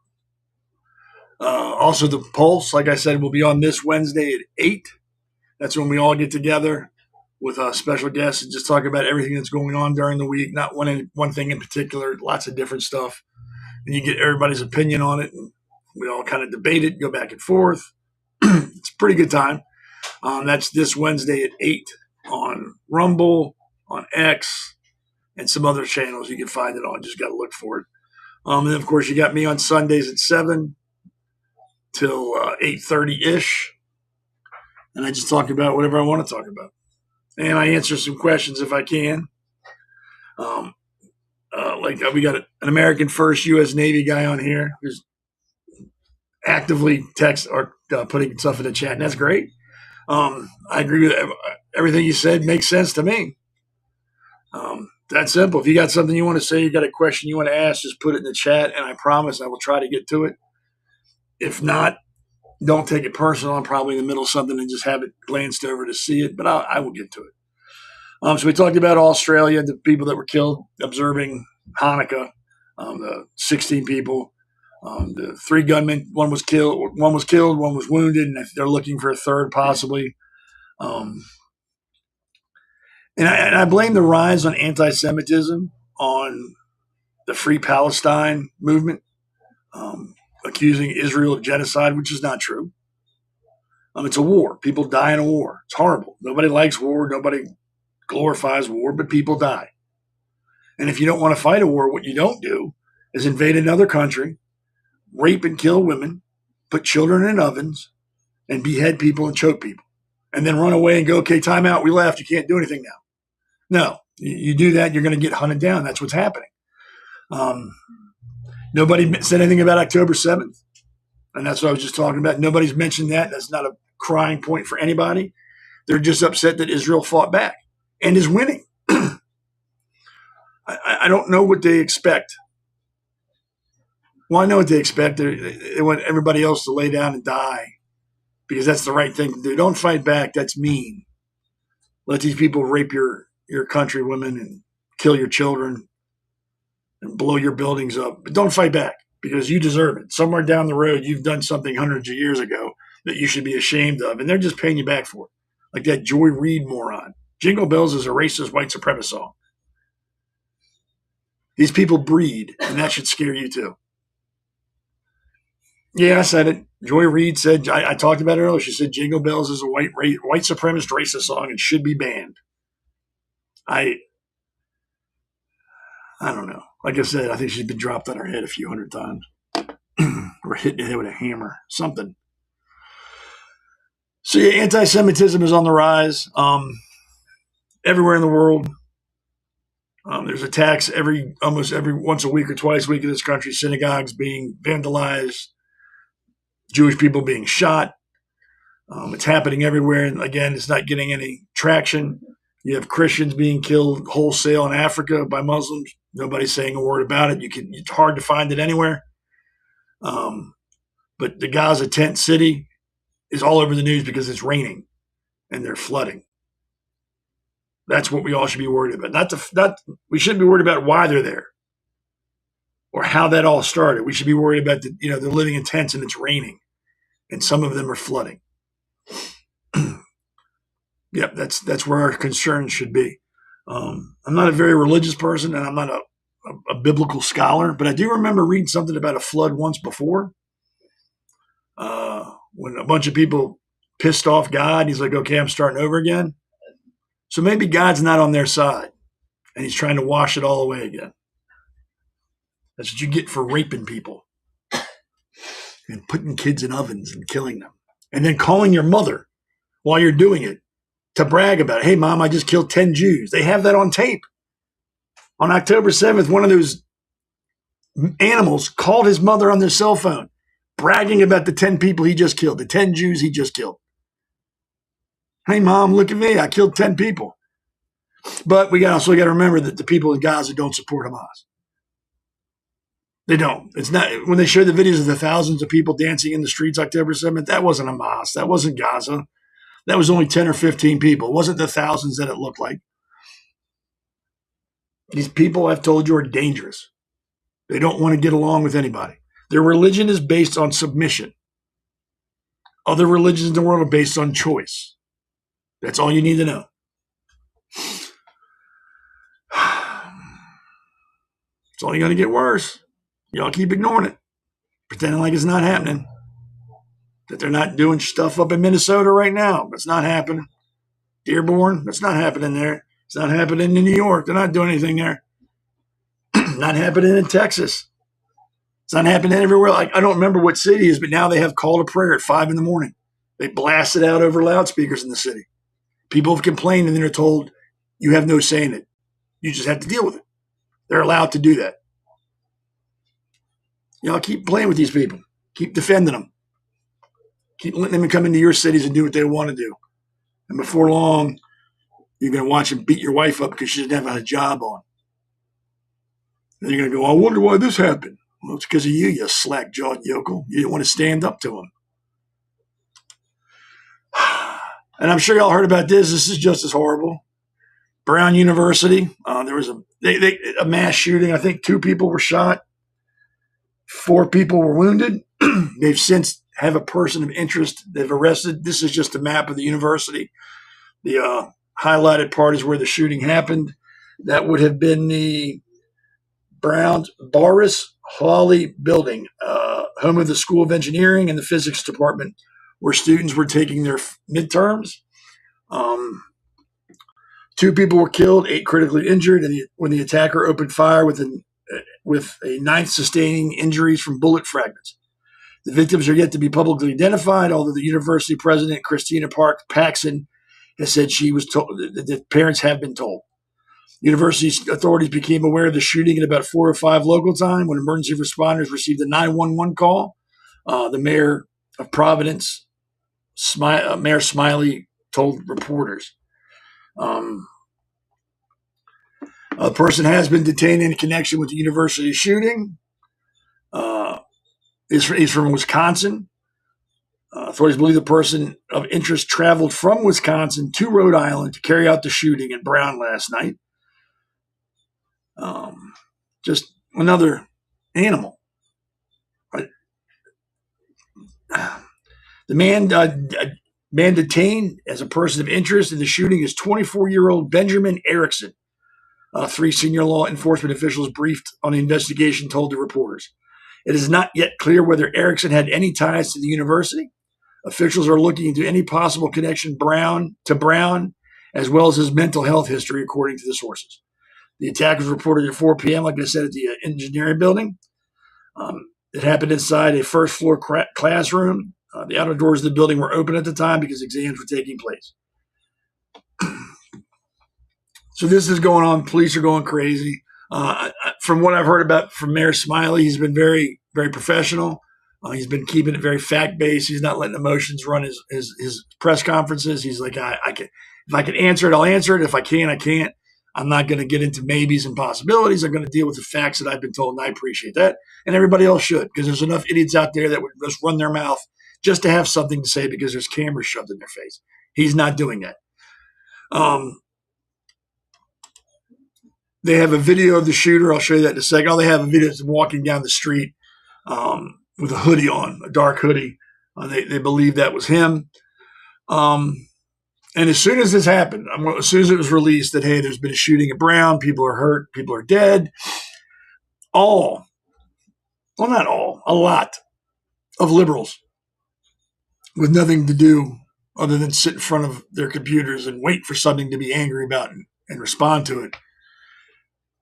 Speaker 1: Also, The Pulse, like I said, will be on this Wednesday at 8. That's when we all get together with special guests and just talk about everything that's going on during the week, not one thing in particular, lots of different stuff. And you get everybody's opinion on it, and we all kind of debate it, go back and forth. It's a pretty good time. That's this Wednesday at 8 on Rumble, on X, and some other channels you can find it on. Just got to look for it. And then, of course, you got me on Sundays at 7 till 8:30-ish. And I just talk about whatever I want to talk about. And I answer some questions if I can. Like we got an American First U.S. Navy guy on here who's actively text or putting stuff in the chat, and that's great. I agree with everything you said. Makes sense to me. That's simple. If you got something you want to say, you got a question you want to ask, just put it in the chat, and I promise I will try to get to it. If not, don't take it personal. I'm probably in the middle of something and just have it glanced over to see it, but I will get to it. So we talked about Australia, the people that were killed observing Hanukkah, the 16 people, the 3 gunmen. One was killed, one was wounded, and they're looking for a third possibly. And I blame the rise on anti-Semitism on the Free Palestine movement, accusing Israel of genocide, which is not true. It's a war. People die in a war. It's horrible. Nobody likes war. Nobody glorifies war, but people die. And if you don't want to fight a war, what you don't do is invade another country, rape and kill women, put children in ovens, and behead people and choke people, and then run away and go, okay, time out. We left. You can't do anything now. No, you do that, you're going to get hunted down. That's what's happening. Nobody said anything about October 7th. And that's what I was just talking about. Nobody's mentioned that. That's not a crying point for anybody. They're just upset that Israel fought back and is winning. I don't know what they expect. Well, I know what they expect. They want everybody else to lay down and die because that's the right thing to do. Don't fight back. That's mean. Let these people rape your countrywomen and kill your children and blow your buildings up. But don't fight back because you deserve it. Somewhere down the road, you've done something hundreds of years ago that you should be ashamed of, and they're just paying you back for it. Like that Joy Reid moron. Jingle Bells is a racist white supremacist song. These people breed, and that should scare you too. Yeah, I said it. Joy Reid said, I talked about it earlier. She said Jingle Bells is a white supremacist racist song and should be banned. I don't know. Like I said, I think she's been dropped on her head a few hundred times or hit in the head with a hammer, something. So yeah, anti-Semitism is on the rise everywhere in the world. There's attacks almost every once a week or twice a week in this country, synagogues being vandalized, Jewish people being shot. It's happening everywhere. And again, it's not getting any traction. You have Christians being killed wholesale in Africa by Muslims. Nobody's saying a word about it. It's hard to find it anywhere. But the Gaza tent city is all over the news because it's raining and they're flooding. That's what we all should be worried about. We shouldn't be worried about why they're there or how that all started. We should be worried about they're living in tents and it's raining and some of them are flooding. Yep, that's where our concerns should be. I'm not a very religious person and I'm not a biblical scholar, but I do remember reading something about a flood once before when a bunch of people pissed off God. He's like, okay, I'm starting over again. So maybe God's not on their side and he's trying to wash it all away again. That's what you get for raping people and putting kids in ovens and killing them and then calling your mother while you're doing it to brag about it. Hey, Mom, I just killed 10 Jews. They have that on tape. On October 7th, one of those animals called his mother on their cell phone, bragging about the 10 people he just killed, the 10 Jews he just killed. Hey, Mom, look at me. I killed 10 people. But we also got to remember that the people in Gaza don't support Hamas. They don't. It's not when they show the videos of the thousands of people dancing in the streets October 7th, that wasn't Hamas. That wasn't Gaza. That was only 10 or 15 people. It wasn't the thousands that it looked like. These people, I've told you, are dangerous. They don't want to get along with anybody. Their religion is based on submission. Other religions in the world are based on choice. That's all you need to know. It's only going to get worse. Y'all keep ignoring it, pretending like it's not happening. That they're not doing stuff up in Minnesota right now. That's not happening. Dearborn, that's not happening there. It's not happening in New York. They're not doing anything there. Not happening in Texas. It's not happening everywhere. I don't remember what city it is, but now they have call to prayer at 5 a.m. They blast it out over loudspeakers in the city. People have complained and they're told, you have no say in it. You just have to deal with it. They're allowed to do that. Keep playing with these people. Keep defending them. Keep letting them come into your cities and do what they want to do. And before long, you're going to watch them beat your wife up because she doesn't have a job on. And you're going to go, I wonder why this happened. Well, it's because of you, you slack-jawed yokel. You didn't want to stand up to him. And I'm sure y'all heard about this. This is just as horrible. Brown University, there was a mass shooting. I think 2 people were shot. 4 people were wounded. They've since have a person of interest they've arrested. This is just a map of the university. The highlighted part is where the shooting happened. That would have been the Boris Hawley building, home of the School of Engineering and the Physics Department, where students were taking their midterms. 2 people were killed, 8 critically injured, and when the attacker opened fire with a 9th sustaining injuries from bullet fragments. The victims are yet to be publicly identified, although the university president, Christina Park Paxson, has said she was told that the parents have been told. University authorities became aware of the shooting at about 4 or 5 local time when emergency responders received a 911 call. The mayor of Providence, Mayor Smiley, told reporters. A person has been detained in connection with the university shooting. He's from Wisconsin. Authorities believe the person of interest traveled from Wisconsin to Rhode Island to carry out the shooting in Brown last night. Just another animal. The man detained as a person of interest in the shooting is 24-year-old Benjamin Erickson. 3 senior law enforcement officials briefed on the investigation told the reporters. It is not yet clear whether Erickson had any ties to the university. Officials are looking into any possible connection to Brown, as well as his mental health history, according to the sources. The attack was reported at 4 p.m., like I said, at the engineering building. It happened inside a first-floor classroom. The outer doors of the building were open at the time because exams were taking place. So this is going on. Police are going crazy. From what I've heard about from Mayor Smiley, he's been very, very professional. He's been keeping it very fact-based. He's not letting emotions run his press conferences. He's like, if I can answer it, I'll answer it. If I can't, I can't. I'm not going to get into maybes and possibilities. I'm going to deal with the facts that I've been told, and I appreciate that. And everybody else should, because there's enough idiots out there that would just run their mouth just to have something to say because there's cameras shoved in their face. He's not doing that. They have a video of the shooter. I'll show you that in a second. All they have a video of him walking down the street with a hoodie on, a dark hoodie. They believe that was him. And as soon as this happened, as soon as it was released that, hey, there's been a shooting at Brown, people are hurt, people are dead, a lot of liberals with nothing to do other than sit in front of their computers and wait for something to be angry about and respond to it.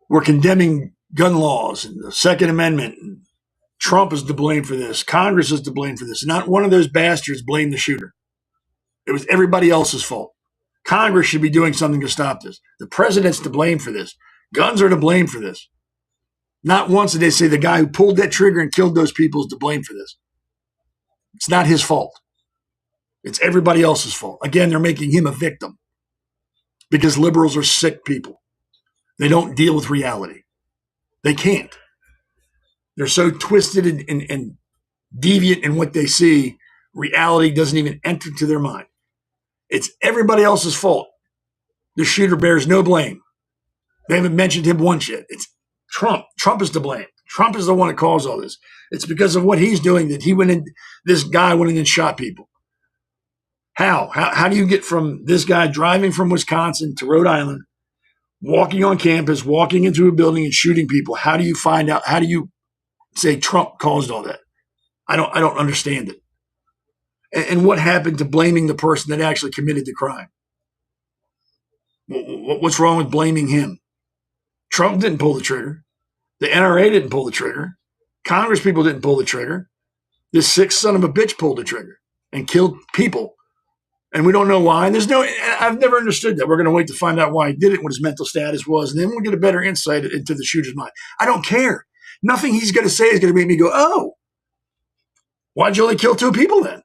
Speaker 1: We're condemning gun laws and the Second Amendment. And Trump is to blame for this. Congress is to blame for this. Not one of those bastards blamed the shooter. It was everybody else's fault. Congress should be doing something to stop this. The president's to blame for this. Guns are to blame for this. Not once did they say the guy who pulled that trigger and killed those people is to blame for this. It's not his fault. It's everybody else's fault. Again, they're making him a victim because liberals are sick people. They don't deal with reality. They can't. They're so twisted and deviant in what they see, reality doesn't even enter to their mind. It's everybody else's fault. The shooter bears no blame. They haven't mentioned him once yet. It's Trump. Trump is to blame. Trump is the one that caused all this. It's because of what he's doing that this guy went in and shot people. How do you get from this guy driving from Wisconsin to Rhode Island, walking on campus, walking into a building and shooting people? How do you find out? How do you say Trump caused all that? I don't understand it. And what happened to blaming the person that actually committed the crime? What's wrong with blaming him? Trump didn't pull the trigger. The NRA didn't pull the trigger. Congress people didn't pull the trigger. This sick son of a bitch pulled the trigger and killed people. And we don't know why. And I've never understood that. We're going to wait to find out why he did it, what his mental status was, and then we'll get a better insight into the shooter's mind. I don't care. Nothing he's going to say is going to make me go, oh, why'd you only kill 2 people then?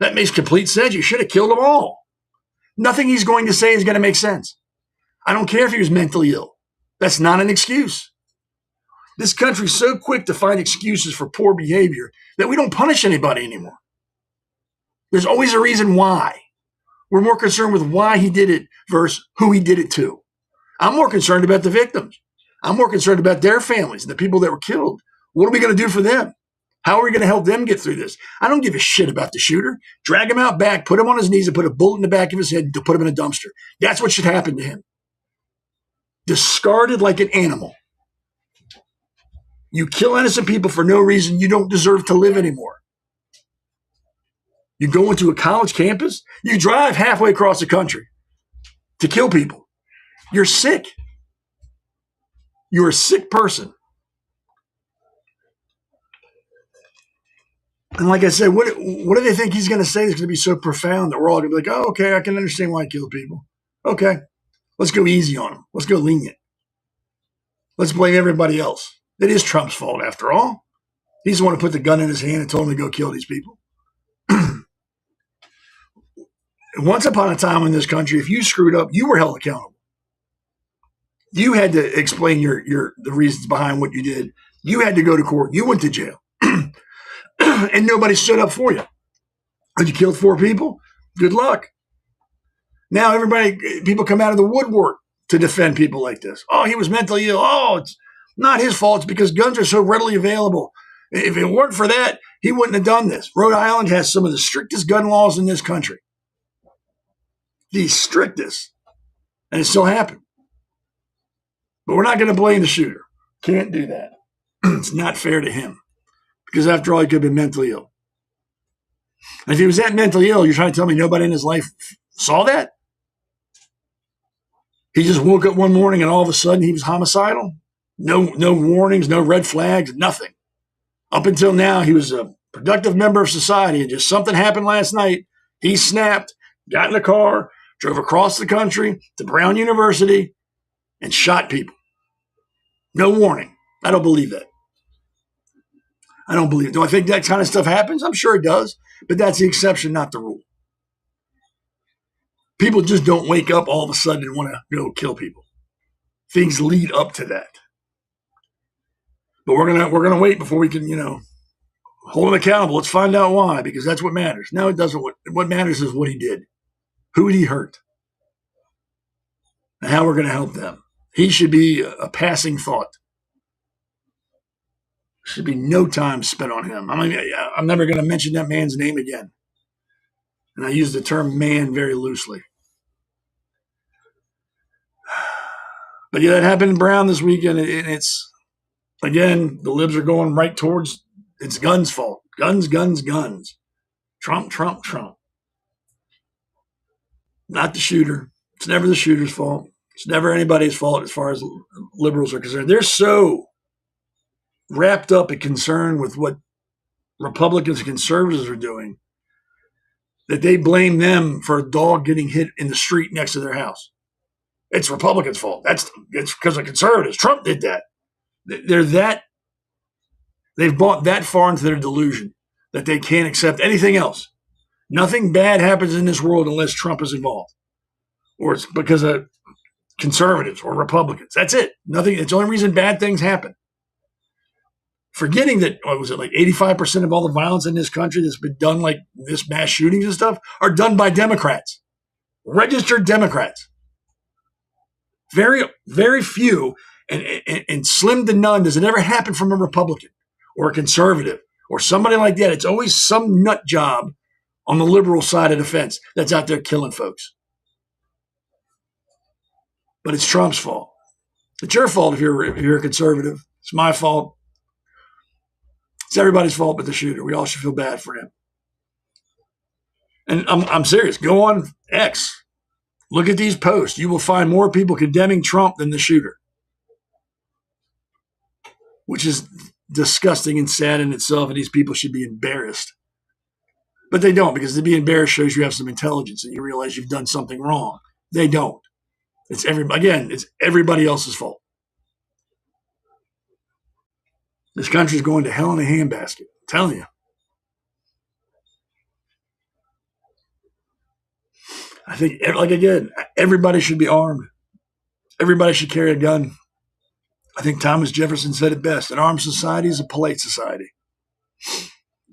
Speaker 1: That makes complete sense. You should have killed them all. Nothing he's going to say is going to make sense. I don't care if he was mentally ill. That's not an excuse. This country's so quick to find excuses for poor behavior that we don't punish anybody anymore. There's always a reason why. We're more concerned with why he did it versus who he did it to. I'm more concerned about the victims. I'm more concerned about their families and the people that were killed. What are we going to do for them? How are we going to help them get through this? I don't give a shit about the shooter. Drag him out back, put him on his knees, and put a bullet in the back of his head to put him in a dumpster. That's what should happen to him. Discarded like an animal. You kill innocent people for no reason. You don't deserve to live anymore. You go into a college campus, you drive halfway across the country to kill people. You're sick. You're a sick person. And like I said, what do they think he's going to say that's going to be so profound that we're all going to be like, oh, okay, I can understand why he killed people. Okay, let's go easy on him. Let's go lenient. Let's blame everybody else. It is Trump's fault after all. He's the one who put the gun in his hand and told him to go kill these people. Once upon a time in this country, if you screwed up, you were held accountable. You had to explain the reasons behind what you did. You had to go to court. You went to jail. And nobody stood up for you. But you killed 4 people? Good luck. Now people come out of the woodwork to defend people like this. Oh, he was mentally ill. Oh, it's not his fault. It's because guns are so readily available. If it weren't for that, he wouldn't have done this. Rhode Island has some of the strictest gun laws in this country. The strictest. And it still happened. But we're not going to blame the shooter. Can't do that. It's not fair to him. Because after all, he could have been mentally ill. And if he was that mentally ill, you're trying to tell me nobody in his life saw that? He just woke up one morning and all of a sudden he was homicidal? No warnings, no red flags, nothing. Up until now, he was a productive member of society, and just something happened last night. He snapped, got in a car, drove across the country to Brown University, and shot people. No warning. I don't believe that. I don't believe it. Do I think that kind of stuff happens? I'm sure it does, but that's the exception, not the rule. People just don't wake up all of a sudden and want to go kill people. Things lead up to that. But we're gonna wait before we can, hold him accountable. Let's find out why, because that's what matters. No, it doesn't. What matters is what he did. Who did he hurt? And how we're going to help them. He should be a passing thought. Should be no time spent on him. I'm never going to mention that man's name again. And I use the term man very loosely. But yeah, that happened in Brown this weekend. And it's, again, the libs are going right towards, it's guns' fault. Guns, guns, guns. Trump, Trump, Trump. Not the shooter. It's never the shooter's fault. It's never anybody's fault as far as liberals are concerned. They're so wrapped up and concerned with what Republicans and conservatives are doing that they blame them for a dog getting hit in the street next to their house. It's Republicans' fault. It's because of conservatives. Trump did that. They've bought that far into their delusion that they can't accept anything else. Nothing bad happens in this world unless Trump is involved, or it's because of conservatives or Republicans. That's it. Nothing. It's the only reason bad things happen. Forgetting that, what was it, like 85% of all the violence in this country that's been done, like this mass shootings and stuff, are done by Democrats, registered Democrats. Very, very few, and slim to none does it ever happen from a Republican or a conservative or somebody like that. It's always some nut job on the liberal side of the fence that's out there killing folks. But it's Trump's fault. It's your fault if you're a conservative. It's my fault. It's everybody's fault but the shooter. We all should feel bad for him. And I'm serious. Go on X. Look at these posts. You will find more people condemning Trump than the shooter, which is disgusting and sad in itself, and these people should be embarrassed. But they don't, because to be embarrassed shows you have some intelligence and you realize you've done something wrong. They don't. It's everybody else's fault. This country's going to hell in a handbasket. I'm telling you. I think, like again, everybody should be armed. Everybody should carry a gun. I think Thomas Jefferson said it best. An armed society is a polite society.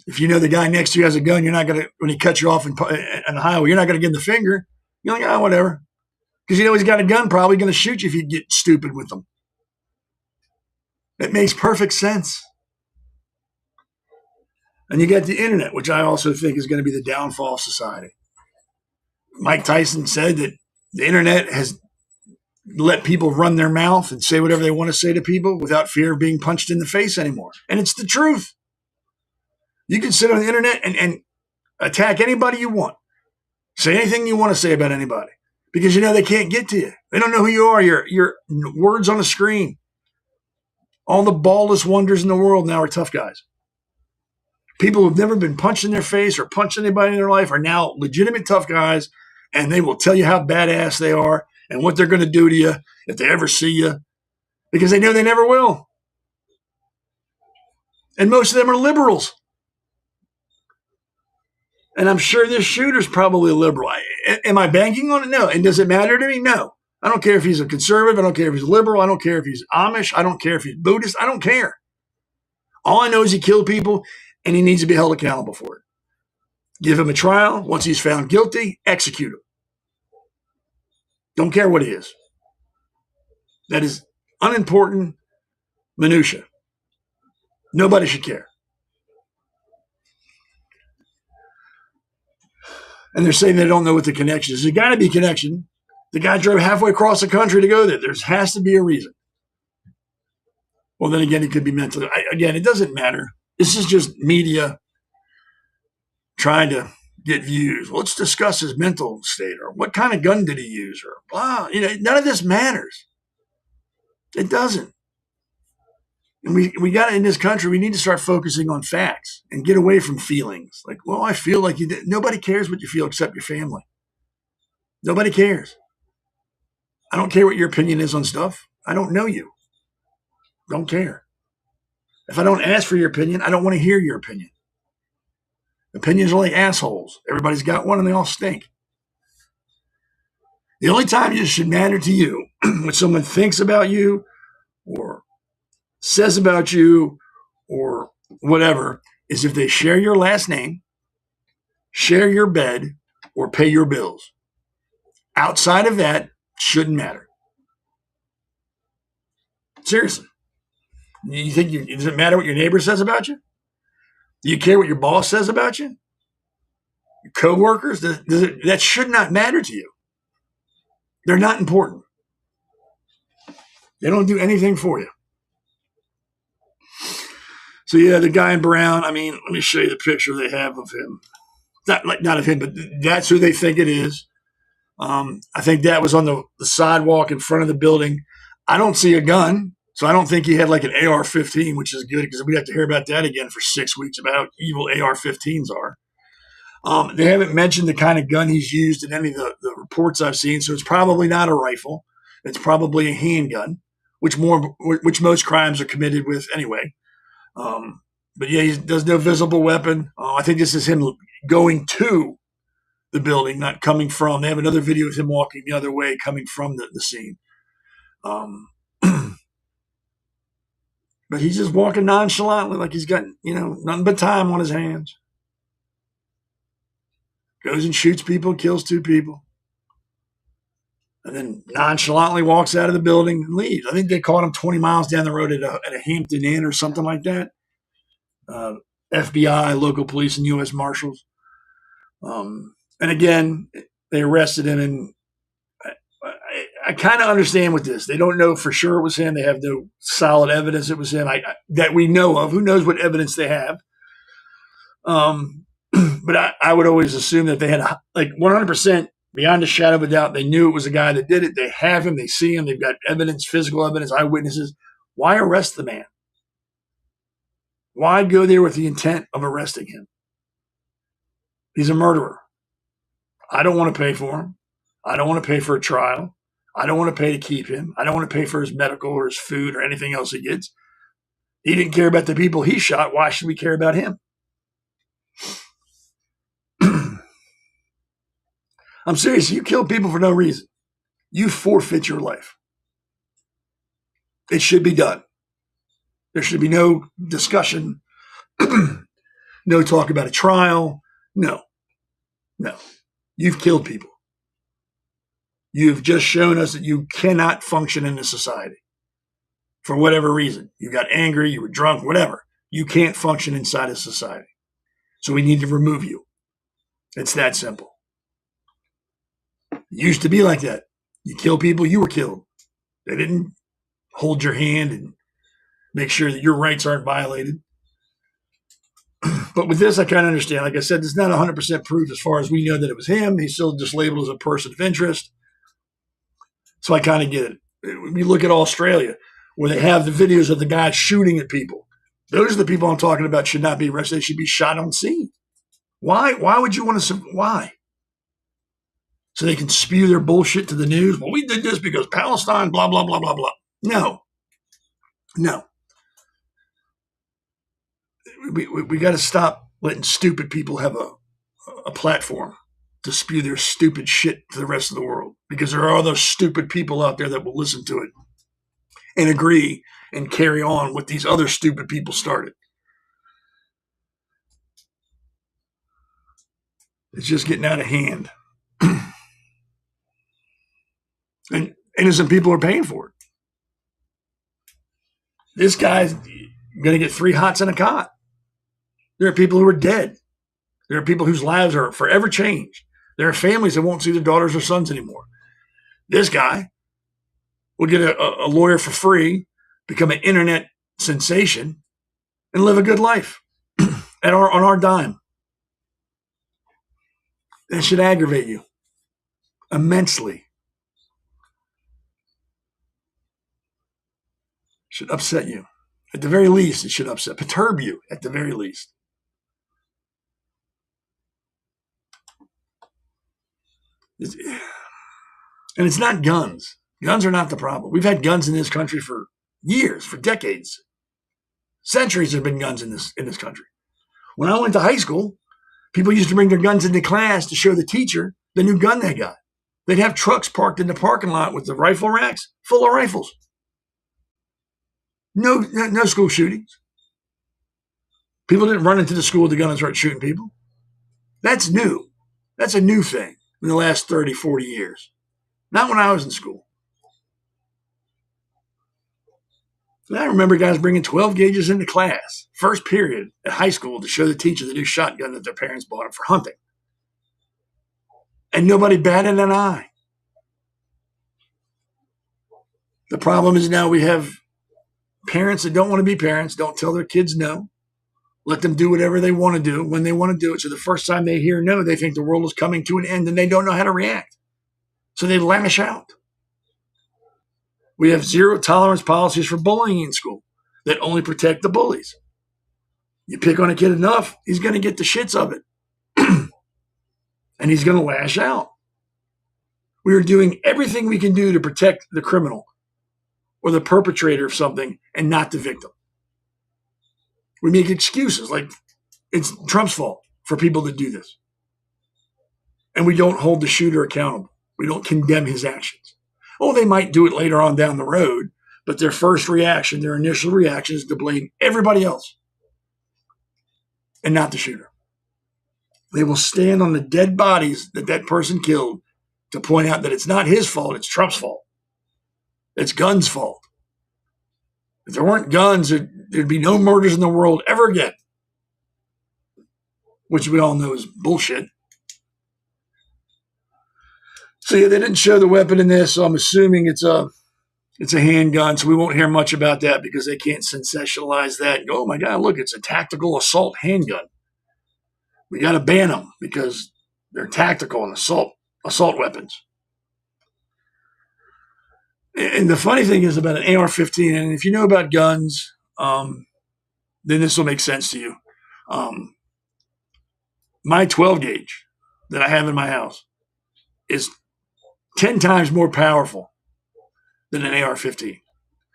Speaker 1: If you know the guy next to you has a gun, you're not going to, when he cuts you off on the highway, you're not going to give him the finger. You're like, whatever. Because you know he's got a gun, probably going to shoot you if you get stupid with him. It makes perfect sense. And you got the internet, which I also think is going to be the downfall of society. Mike Tyson said that the internet has let people run their mouth and say whatever they want to say to people without fear of being punched in the face anymore. And it's the truth. You can sit on the internet and attack anybody you want. Say anything you want to say about anybody because you know they can't get to you. They don't know who you are. Your words on the screen. All the baldest wonders in the world now are tough guys. People who've never been punched in their face or punched anybody in their life are now legitimate tough guys, and they will tell you how badass they are and what they're going to do to you if they ever see you because they know they never will. And most of them are liberals. And I'm sure this shooter's probably a liberal. Am I banking on it? No. And does it matter to me? No. I don't care if he's a conservative. I don't care if he's liberal. I don't care if he's Amish. I don't care if he's Buddhist. I don't care. All I know is he killed people, and he needs to be held accountable for it. Give him a trial. Once he's found guilty, execute him. Don't care what he is. That is unimportant minutia. Nobody should care. And they're saying they don't know what the connection is. There's got to be a connection. The guy drove halfway across the country to go there. There has to be a reason. Well, then again, it could be mental. Again, it doesn't matter. This is just media trying to get views. Well, let's discuss his mental state or what kind of gun did he use or blah. None of this matters. It doesn't. And we got to, in this country, we need to start focusing on facts and get away from feelings. Like, well, I feel like you did. Nobody cares what you feel except your family. Nobody cares. I don't care what your opinion is on stuff. I don't know you. Don't care. If I don't ask for your opinion, I don't want to hear your opinion. Opinions are like assholes. Everybody's got one and they all stink. The only time it should matter to you when someone thinks about you or says about you or whatever is if they share your last name, share your bed, or pay your bills. Outside of that, shouldn't matter. Seriously. You think does it matter what your neighbor says about you? Do you care what your boss says about you? Your coworkers? That should not matter to you. They're not important. They don't do anything for you. So yeah, the guy in brown, let me show you the picture they have of him. Not of him, but that's who they think it is. I think that was on the sidewalk in front of the building. I don't see a gun, so I don't think he had like an AR-15, which is good because we have to hear about that again for 6 weeks about how evil AR-15s are. They haven't mentioned the kind of gun he's used in any of the reports I've seen, so it's probably not a rifle. It's probably a handgun, which most crimes are committed with anyway. But yeah, he does no visible weapon. I think this is him going to the building, not coming from. They have another video of him walking the other way, coming from the scene. But he's just walking nonchalantly like he's got, nothing but time on his hands. Goes and shoots people, kills 2 people. And then nonchalantly walks out of the building and leaves. I think they caught him 20 miles down the road at a Hampton Inn or something like that. FBI, local police, and U.S. Marshals. And again, they arrested him. And I kind of understand with this. They don't know for sure it was him. They have no solid evidence it was him that we know of. Who knows what evidence they have? But I would always assume that they had 100% beyond a shadow of a doubt. They knew it was the guy that did it. They have him. They see him. They've got evidence, physical evidence, eyewitnesses. Why arrest the man? Why go there with the intent of arresting him? He's a murderer. I don't want to pay for him. I don't want to pay for a trial. I don't want to pay to keep him. I don't want to pay for his medical or his food or anything else he gets. He didn't care about the people he shot. Why should we care about him? I'm serious. You kill people for no reason. You forfeit your life. It should be done. There should be no discussion, no talk about a trial. No. You've killed people. You've just shown us that you cannot function in a society for whatever reason. You got angry, you were drunk, whatever. You can't function inside a society. So we need to remove you. It's that simple. It used to be like that. You kill people, you were killed. They didn't hold your hand and make sure that your rights aren't violated. But with this, I kind of understand. Like I said, there's not 100% proof as far as we know that it was him. He's still just labeled as a person of interest. So I kind of get it. We look at Australia, where they have the videos of the guy shooting at people. Those are the people I'm talking about should not be arrested. They should be shot on scene. Why? Why would you want to? Why? So they can spew their bullshit to the news. Well, we did this because Palestine, blah, blah, blah, blah, blah. No. We got to stop letting stupid people have a platform to spew their stupid shit to the rest of the world, because there are those stupid people out there that will listen to it and agree and carry on what these other stupid people started. It's just getting out of hand. And innocent people are paying for it. This guy's going to get 3 hots in a cot. There are people who are dead. There are people whose lives are forever changed. There are families that won't see their daughters or sons anymore. This guy will get a lawyer for free, become an internet sensation, and live a good life on our dime. That should aggravate you immensely. Should upset you. At the very least, it should perturb you at the very least. And it's not guns. Guns are not the problem. We've had guns in this country for years, for decades. Centuries there have been guns in this country. When I went to high school, people used to bring their guns into class to show the teacher the new gun they got. They'd have trucks parked in the parking lot with the rifle racks full of rifles. No school shootings. People didn't run into the school with the gun and start shooting people. That's new. That's a new thing in the last 30, 40 years. Not when I was in school. And I remember guys bringing 12 gauges into class, first period at high school, to show the teacher the new shotgun that their parents bought them for hunting. And nobody batted an eye. The problem is now we have parents that don't want to be parents, don't tell their kids no. Let them do whatever they want to do when they want to do it. So the first time they hear no, they think the world is coming to an end and they don't know how to react. So they lash out. We have zero tolerance policies for bullying in school that only protect the bullies. You pick on a kid enough, he's going to get the shits of it. And he's going to lash out. We are doing everything we can do to protect the criminal or the perpetrator of something and not the victim. We make excuses like it's Trump's fault for people that do this. And we don't hold the shooter accountable. We don't condemn his actions. Oh, they might do it later on down the road, but their first reaction, their initial reaction is to blame everybody else and not the shooter. They will stand on the dead bodies that person killed to point out that it's not his fault, it's Trump's fault. It's guns' fault. If there weren't guns, there'd be no murders in the world ever again, which we all know is bullshit. So yeah, they didn't show the weapon in this, so I'm assuming it's a handgun, so we won't hear much about that because they can't sensationalize that and go, oh my God, look, it's a tactical assault handgun. We got to ban them because they're tactical and assault weapons. And the funny thing is about an AR-15, and if you know about guns, then this will make sense to you. My 12 gauge that I have in my house is 10 times more powerful than an AR-15.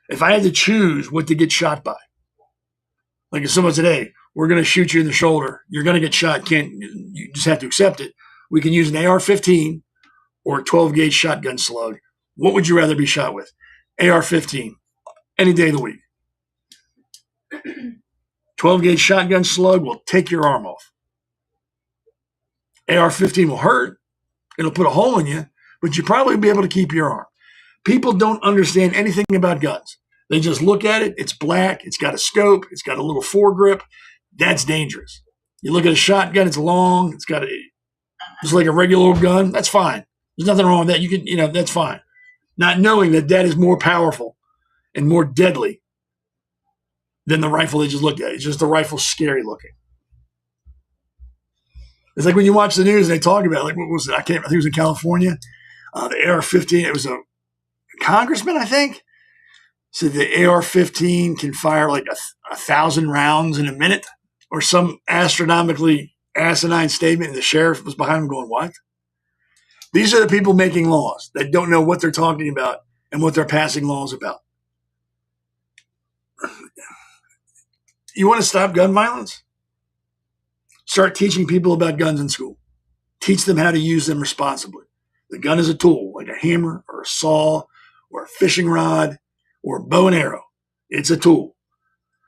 Speaker 1: If I had to choose what to get shot by, like if someone said, hey, we're going to shoot you in the shoulder, you're going to get shot, you just have to accept it. We can use an AR-15 or a 12 gauge shotgun slug. What would you rather be shot with? AR-15. any day of the week. 12-gauge shotgun slug will take your arm off. AR-15 will hurt. It'll put a hole in you, but you probably will be able to keep your arm. People don't understand anything about guns. They just look at it. It's black. It's got a scope. It's got a little foregrip. That's dangerous. You look at a shotgun. It's long. It's like a regular old gun. That's fine. There's nothing wrong with that. That's fine. Not knowing that is more powerful and more deadly than the rifle they just looked at. It's just the rifle's scary looking. It's like when you watch the news and they talk about, like, what was it? I think it was in California. The AR-15, it was a congressman, I think, said the AR-15 can fire like 1,000 rounds in a minute, or some astronomically asinine statement, and the sheriff was behind him going, what? These are the people making laws that don't know what they're talking about and what they're passing laws about. You want to stop gun violence? Start teaching people about guns in school. Teach them how to use them responsibly. The gun is a tool, like a hammer or a saw or a fishing rod or a bow and arrow. It's a tool.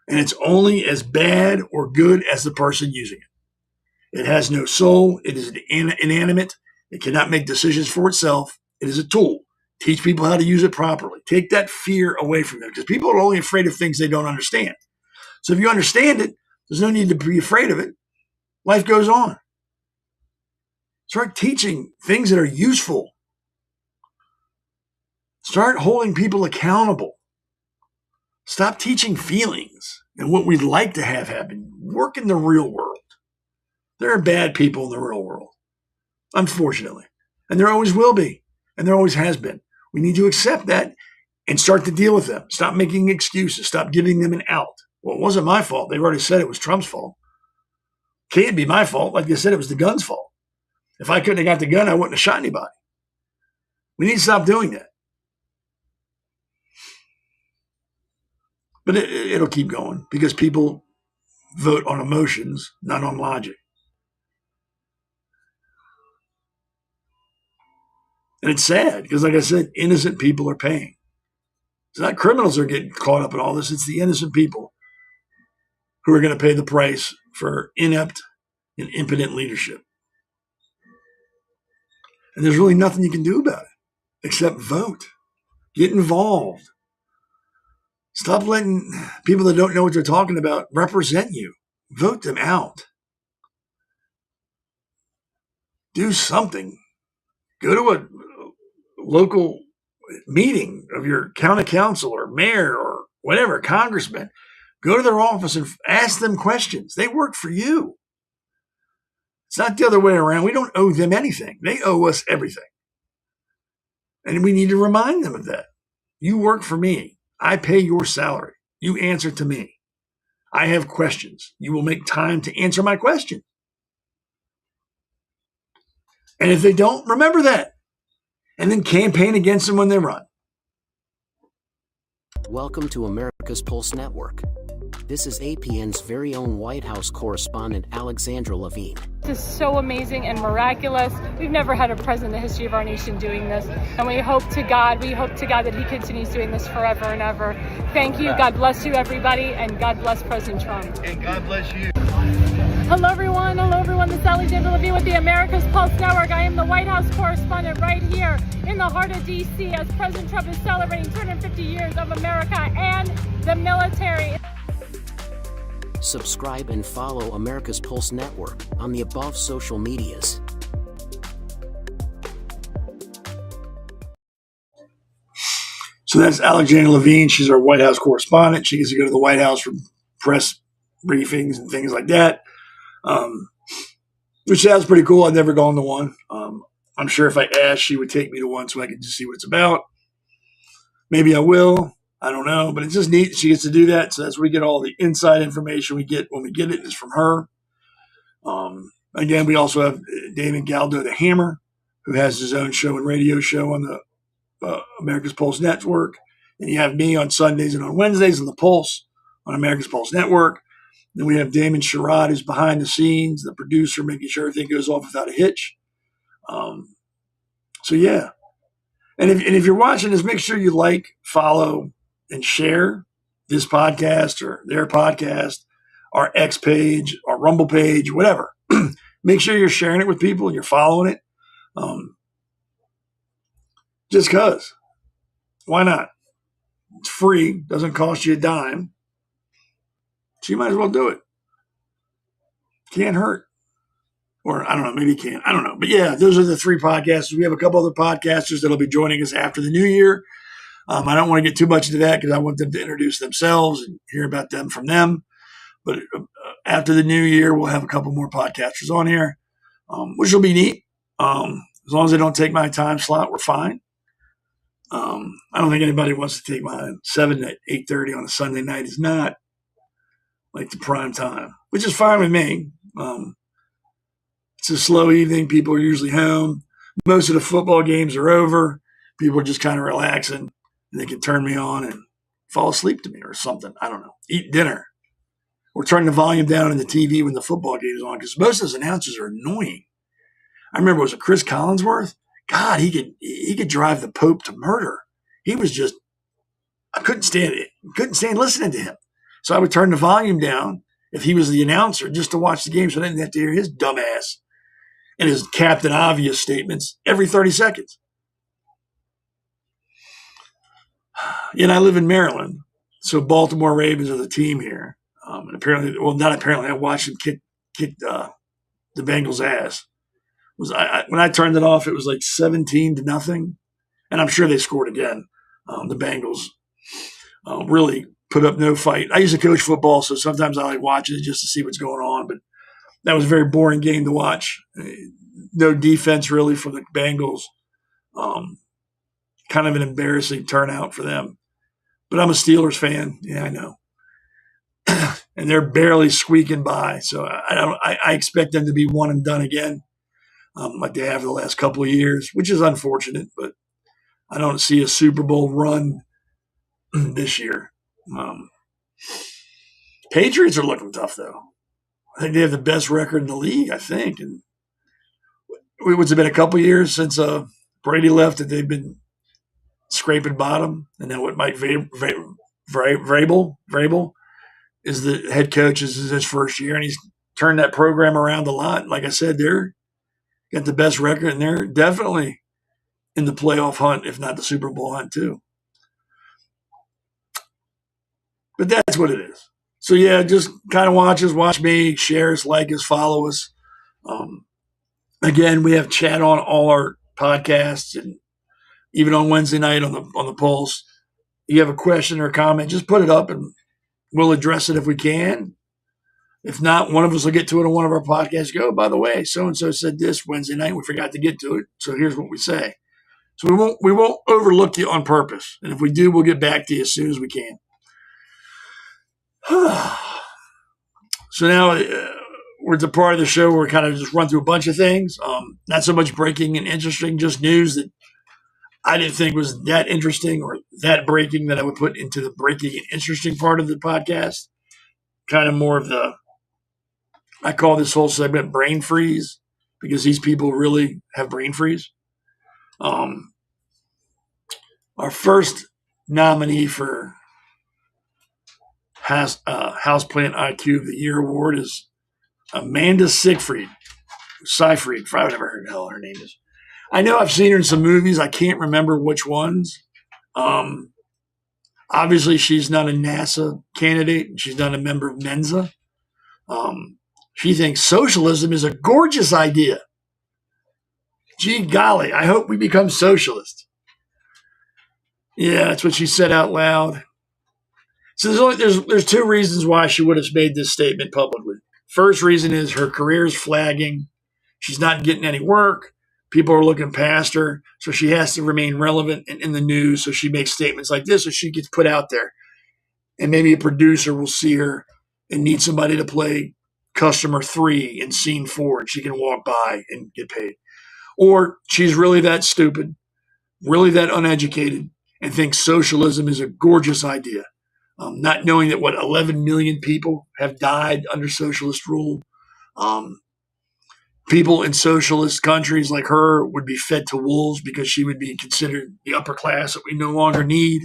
Speaker 1: And it's only as bad or good as the person using it. It has no soul. It is inanimate. It cannot make decisions for itself. It is a tool. Teach people how to use it properly. Take that fear away from them, because people are only afraid of things they don't understand. So if you understand it, there's no need to be afraid of it. Life goes on. Start teaching things that are useful. Start holding people accountable. Stop teaching feelings and what we'd like to have happen. Work in the real world. There are bad people in the real world, unfortunately. And there always will be. And there always has been. We need to accept that and start to deal with them. Stop making excuses. Stop giving them an out. Well, it wasn't my fault. They've already said it was Trump's fault. Can't be my fault. Like they said, it was the gun's fault. If I couldn't have got the gun, I wouldn't have shot anybody. We need to stop doing that. But it'll keep going because people vote on emotions, not on logic. And it's sad because, like I said, innocent people are paying. It's not criminals that are getting caught up in all this. It's the innocent people who are going to pay the price for inept and impotent leadership. And there's really nothing you can do about it except vote. Get involved. Stop letting people that don't know what they're talking about represent you. Vote them out. Do something. Go to a local meeting of your county council or mayor or whatever, congressman. Go to their office and ask them questions. They work for you. It's not the other way around. We don't owe them anything. They owe us everything. And we need to remind them of that. You work for me. I pay your salary. You answer to me. I have questions. You will make time to answer my question. And if they don't, remember that. And then campaign against them when they run.
Speaker 2: Welcome to America's Pulse Network. This is APN's very own White House correspondent, Alexandra Levine.
Speaker 3: This is so amazing and miraculous. We've never had a president in the history of our nation doing this. And we hope to God that he continues doing this forever and ever. Thank you. God bless you, everybody. And God bless President Trump.
Speaker 4: And God bless you.
Speaker 3: Hello, everyone. This is Alexandra Levine with the America's Pulse Network. I am the White House correspondent right here in the heart of D.C. as President Trump is celebrating 250 years of America and the military.
Speaker 2: Subscribe and follow America's Pulse Network on the above social medias.
Speaker 1: So that's Alexandra Levine. She's our White House correspondent. She gets to go to the White House for press briefings and things like that, which sounds pretty cool. I've never gone to one. I'm sure if I asked, she would take me to one so I could just see what it's about. Maybe I will. I don't know, but it's just neat. She gets to do that. So that's where we get all the inside information we get when we get it is from her. Again, we also have David Galdo, the Hammer, who has his own show and radio show on the America's Pulse Network. And you have me on Sundays and on Wednesdays on the Pulse on America's Pulse Network. Then we have Damon Sherrod, who's behind the scenes, the producer, making sure everything goes off without a hitch. So, yeah. And if you're watching this, make sure you like, follow, and share this podcast or their podcast, our X page, our Rumble page, whatever. Make sure you're sharing it with people and you're following it. Just because. Why not? It's free, doesn't cost you a dime. So you might as well do it. Can't hurt. Or I don't know, maybe it can. I don't know. But yeah, those are the 3 podcasters. We have a couple other podcasters that'll be joining us after the new year. I don't want to get too much into that because I want them to introduce themselves and hear about them from them. But after the new year, we'll have a couple more podcasters on here, which will be neat. As long as they don't take my time slot, we're fine. I don't think anybody wants to take mine. 7 to 8:30 on a Sunday night is not like the prime time, which is fine with me. It's a slow evening. People are usually home. Most of the football games are over. People are just kind of relaxing, and they can turn me on and fall asleep to me or something. I don't know. Eat dinner. Or turn the volume down on the TV when the football game is on because most of those announcers are annoying. I remember, was it Chris Collinsworth? God, he could drive the Pope to murder. He was just, I couldn't stand it. Couldn't stand listening to him. So I would turn the volume down if he was the announcer just to watch the game so I didn't have to hear his dumb ass and his Captain Obvious statements every 30 seconds. And I live in Maryland, so Baltimore Ravens are the team here. And apparently, well, not apparently, I watched him kick the Bengals' ass. When I turned it off, it was like 17-0, and I'm sure they scored again. The Bengals really put up no fight. I used to coach football, so sometimes I like watching it just to see what's going on, but that was a very boring game to watch. No defense really from the Bengals. Kind of an embarrassing turnout for them. But I'm a Steelers fan. Yeah, I know. And they're barely squeaking by, so I expect them to be one and done again, like they have the last couple of years, which is unfortunate. But I don't see a Super Bowl run this year. Patriots are looking tough, though. I think they have the best record in the league, I think. And it's been a couple of years since Brady left that they've been scraping bottom. And now what Mike Vrabel is the head coach. This is his first year, and he's turned that program around a lot. Like I said, they're got the best record, and they're definitely in the playoff hunt, if not the Super Bowl hunt, too. But that's what it is. So, yeah, just kind of watch me, share us, like us, follow us. Again, we have chat on all our podcasts, and even on Wednesday night on the Pulse. You have a question or a comment, just put it up, and we'll address it if we can. If not, one of us will get to it on one of our podcasts. Go, by the way, so-and-so said this Wednesday night. We forgot to get to it, so here's what we say. So we won't overlook you on purpose. And if we do, we'll get back to you as soon as we can. So now we're at the part of the show where we kind of just run through a bunch of things. Not so much breaking and interesting, just news that I didn't think was that interesting or that breaking that I would put into the breaking and interesting part of the podcast. Kind of more of I call this whole segment brain freeze because these people really have brain freeze. Our first nominee for Houseplant IQ of the Year award is Amanda Seyfried. I've never heard the hell her name is. I know I've seen her in some movies. I can't remember which ones. Obviously, she's not a NASA candidate. She's not a member of Mensa. She thinks socialism is a gorgeous idea. Gee golly, I hope we become socialist. Yeah, that's what she said out loud. So there's 2 reasons why she would have made this statement publicly. First reason is her career is flagging. She's not getting any work. People are looking past her, so she has to remain relevant and in the news. So she makes statements like this, so she gets put out there. And maybe a producer will see her and need somebody to play customer 3 in scene 4, and she can walk by and get paid. Or she's really that stupid, really that uneducated, and thinks socialism is a gorgeous idea. Not knowing that 11 million people have died under socialist rule. People in socialist countries like her would be fed to wolves because she would be considered the upper class that we no longer need.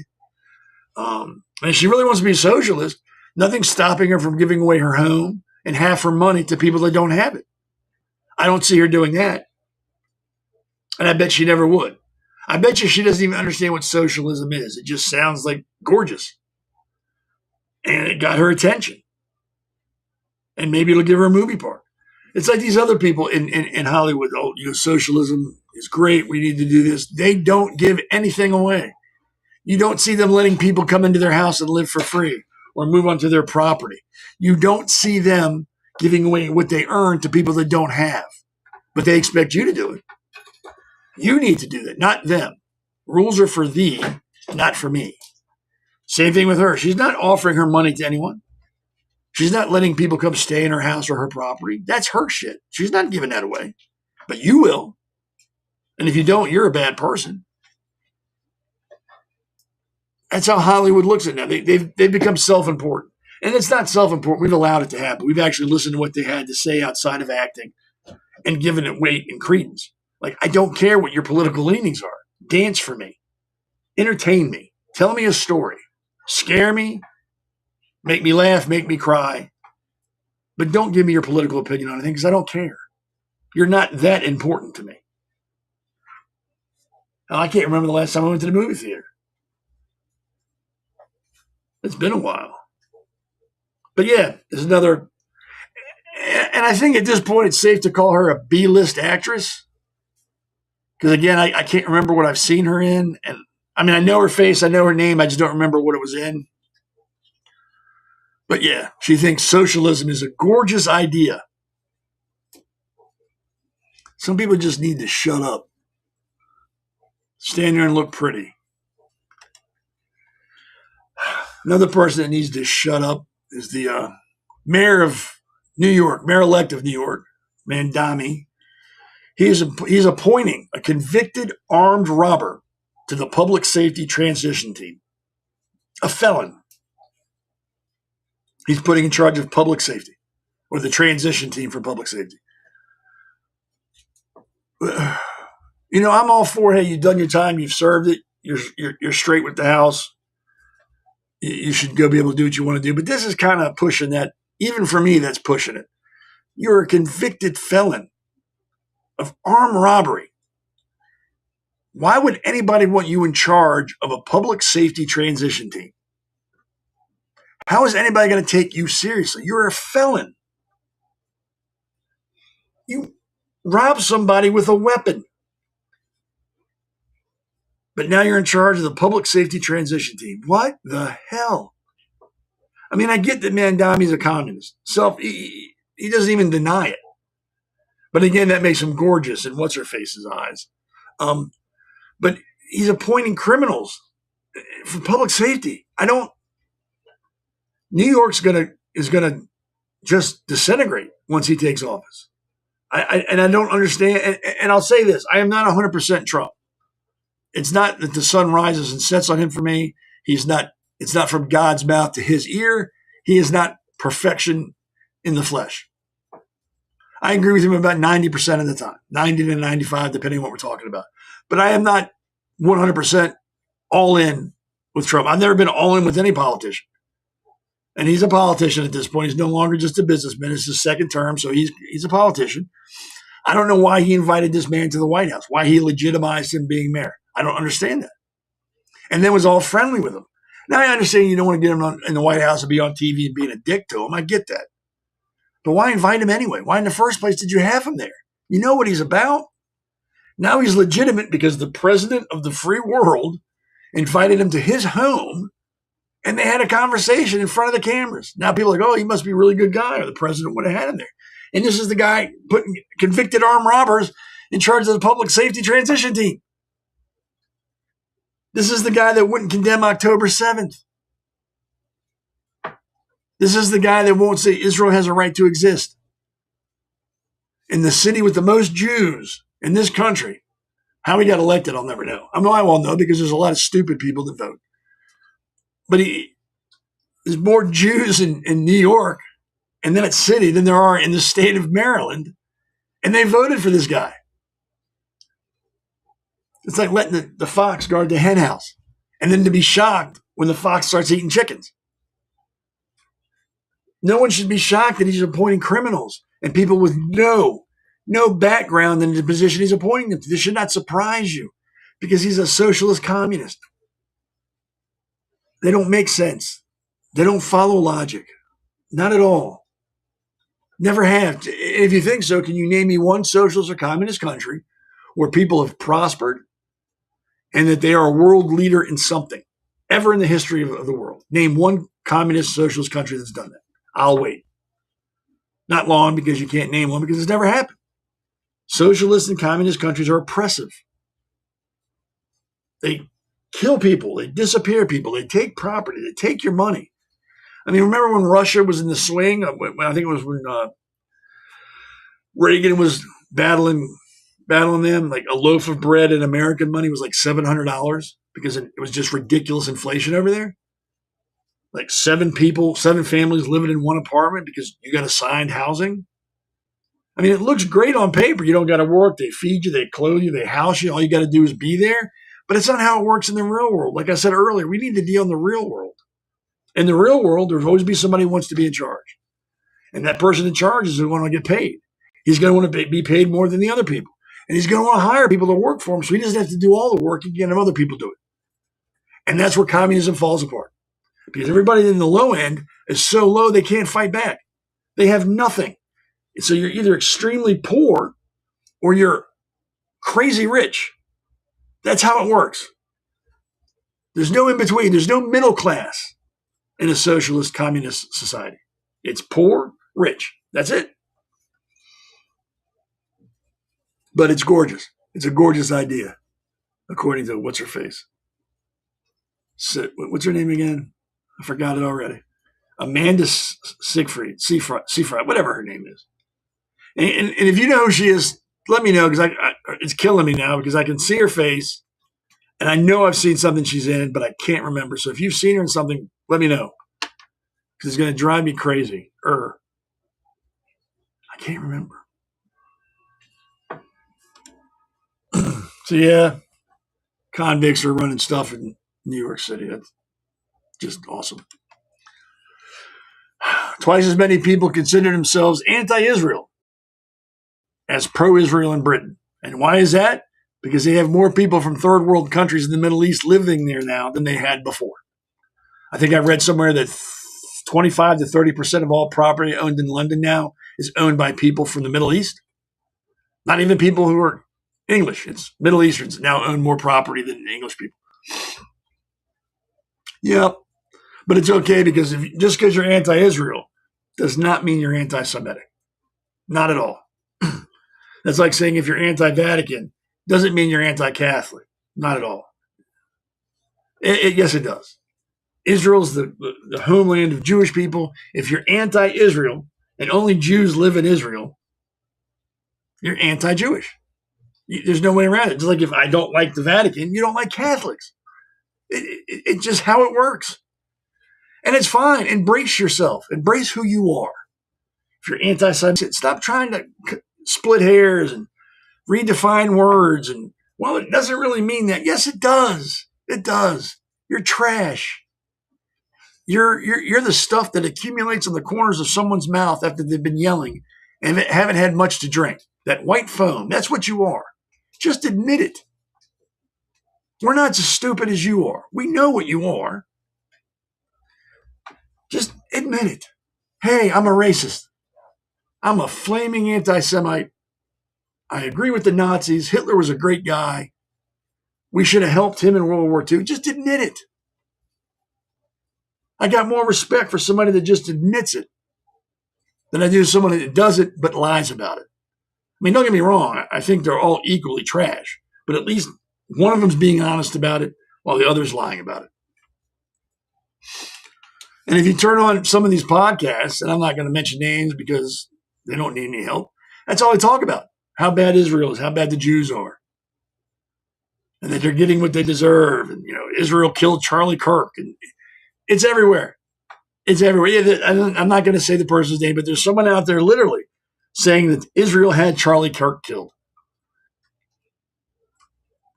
Speaker 1: And if she really wants to be a socialist, nothing's stopping her from giving away her home and half her money to people that don't have it. I don't see her doing that. And I bet she never would. I bet you she doesn't even understand what socialism is. It just sounds like gorgeous. And it got her attention. And maybe it'll give her a movie part. It's like these other people in Hollywood. Oh, socialism is great. We need to do this. They don't give anything away. You don't see them letting people come into their house and live for free or move onto their property. You don't see them giving away what they earn to people that don't have. But they expect you to do it. You need to do that, not them. Rules are for thee, not for me. Same thing with her. She's not offering her money to anyone. She's not letting people come stay in her house or her property. That's her shit. She's not giving that away. But you will. And if you don't, you're a bad person. That's how Hollywood looks at it now. They've become self-important. And it's not self-important. We've allowed it to happen. We've actually listened to what they had to say outside of acting and given it weight and credence. Like, I don't care what your political leanings are. Dance for me. Entertain me. Tell me a story. Scare me. Make me laugh. Make me cry. But don't give me your political opinion on anything because I don't care. You're not that important to me. Now, I can't remember the last time I went to the movie theater. It's been a while. But yeah, there's another. And I think at this point it's safe to call her a B-list actress. Because again, I can't remember what I've seen her in. And I mean, I know her face, I know her name, I just don't remember what it was in. But yeah, she thinks socialism is a gorgeous idea. Some people just need to shut up. Stand there and look pretty. Another person that needs to shut up is the mayor of New York, mayor-elect of New York, Mandami. He's appointing a convicted armed robber to the public safety transition team, a felon. He's putting in charge of public safety or the transition team for public safety. I'm all for, hey, you've done your time, you've served it, you're straight with the house. You should go be able to do what you want to do. But this is kind of pushing that. Even for me, that's pushing it. You're a convicted felon of armed robbery. Why would anybody want you in charge of a public safety transition team? How is anybody going to take you seriously? You're a felon. You robbed somebody with a weapon. But now you're in charge of the public safety transition team. What the hell? I mean, I get that Mandami's a communist. He doesn't even deny it. But again, that makes him gorgeous in what's-her-face's eyes. But he's appointing criminals for public safety. New York's is gonna just disintegrate once he takes office. I don't understand. And I'll say this: I am not 100% Trump. It's not that the sun rises and sets on him for me. It's not from God's mouth to his ear. He is not perfection in the flesh. I agree with him about 90% of the time, 90 to 95, depending on what we're talking about. But I am not 100% all in with Trump. I've never been all in with any politician. And he's a politician at this point. He's no longer just a businessman. It's his second term, so he's a politician. I don't know why he invited this man to the White House, why he legitimized him being mayor. I don't understand that. And then was all friendly with him. Now I understand you don't want to get him in the White House and be on TV and being a dick to him. I get that. But why invite him anyway? Why in the first place did you have him there? You know what he's about. Now he's legitimate because the president of the free world invited him to his home and they had a conversation in front of the cameras. Now people are like, oh, he must be a really good guy, or the president would have had him there. And this is the guy putting convicted armed robbers in charge of the public safety transition team. This is the guy that wouldn't condemn October 7th. This is the guy that won't say Israel has a right to exist. In the city with the most Jews in this country. How he got elected, I'll never know. I won't know because there's a lot of stupid people that vote. But there's more Jews in New York and that city than there are in the state of Maryland. And they voted for this guy. It's like letting the fox guard the hen house. And then to be shocked when the fox starts eating chickens. No one should be shocked that he's appointing criminals and people with no background in the position he's appointing them to. This should not surprise you because he's a socialist communist. They don't make sense. They don't follow logic. Not at all. Never have. If you think so, can you name me one socialist or communist country where people have prospered and that they are a world leader in something ever in the history of the world? Name one communist socialist country that's done that. I'll wait. Not long, because you can't name one because it's never happened. Socialist and communist countries are oppressive. They kill people. They disappear people. They take property. They take your money. I mean, remember when Russia was in the swing? I think it was when Reagan was battling them. Like a loaf of bread in American money was like $700 because it was just ridiculous inflation over there. Like 7 families living in one apartment because you got assigned housing. I mean, it looks great on paper. You don't got to work. They feed you. They clothe you. They house you. All you got to do is be there. But it's not how it works in the real world. Like I said earlier, we need to deal in the real world. In the real world, there'll always be somebody who wants to be in charge. And that person in charge is going to get paid. He's going to want to be paid more than the other people. And he's going to want to hire people to work for him so he doesn't have to do all the work and get other people to do it. And that's where communism falls apart. Because everybody in the low end is so low they can't fight back. They have nothing. So you're either extremely poor or you're crazy rich. That's how it works. There's no in between. There's no middle class in a socialist communist society. It's poor, rich. That's it. But it's gorgeous. It's a gorgeous idea, according to what's her face. What's her name again? I forgot it already. Amanda Seyfried, whatever her name is. And if you know who she is, let me know, because it's killing me now because I can see her face and I know I've seen something she's in, but I can't remember. So if you've seen her in something, let me know because it's going to drive me crazy. I can't remember. So yeah, convicts are running stuff in New York City. That's just awesome. Twice as many people consider themselves anti-Israel as pro-Israel in Britain. And why is that? Because they have more people from third world countries in the Middle East living there now than they had before. I think I read somewhere that 25 to 30% of all property owned in London now is owned by people from the Middle East. Not even people who are English. It's Middle Easterns that now own more property than English people. Yep. But it's okay because just because you're anti-Israel does not mean you're anti-Semitic. Not at all. That's like saying if you're anti-Vatican doesn't mean you're anti-Catholic. Not at all. Yes, it does. Israel's the homeland of Jewish people. If you're anti-Israel and only Jews live in Israel, you're anti-Jewish. There's no way around it. Just like if I don't like the Vatican, you don't like Catholics. It's just how it works. And it's fine. Embrace yourself. Embrace who you are. If you're anti-Semitic, stop trying to split hairs and redefine words. And, well, it doesn't really mean that. Yes, it does. It does. You're trash. You're the stuff that accumulates on the corners of someone's mouth after they've been yelling and haven't had much to drink. That white foam, that's what you are. Just admit it. We're not as stupid as you are. We know what you are. Just admit it. Hey, I'm a racist. I'm a flaming anti-Semite. I agree with the Nazis. Hitler was a great guy. We should have helped him in World War II. Just admit it. I got more respect for somebody that just admits it than I do someone that does it but lies about it. I mean, don't get me wrong. I think they're all equally trash, but at least one of them's being honest about it while the other's lying about it. And if you turn on some of these podcasts, and I'm not going to mention names because they don't need any help, that's all they talk about. How bad Israel is, how bad the Jews are. And that they're getting what they deserve. And, Israel killed Charlie Kirk. And it's everywhere. It's everywhere. I'm not going to say the person's name, but there's someone out there literally saying that Israel had Charlie Kirk killed.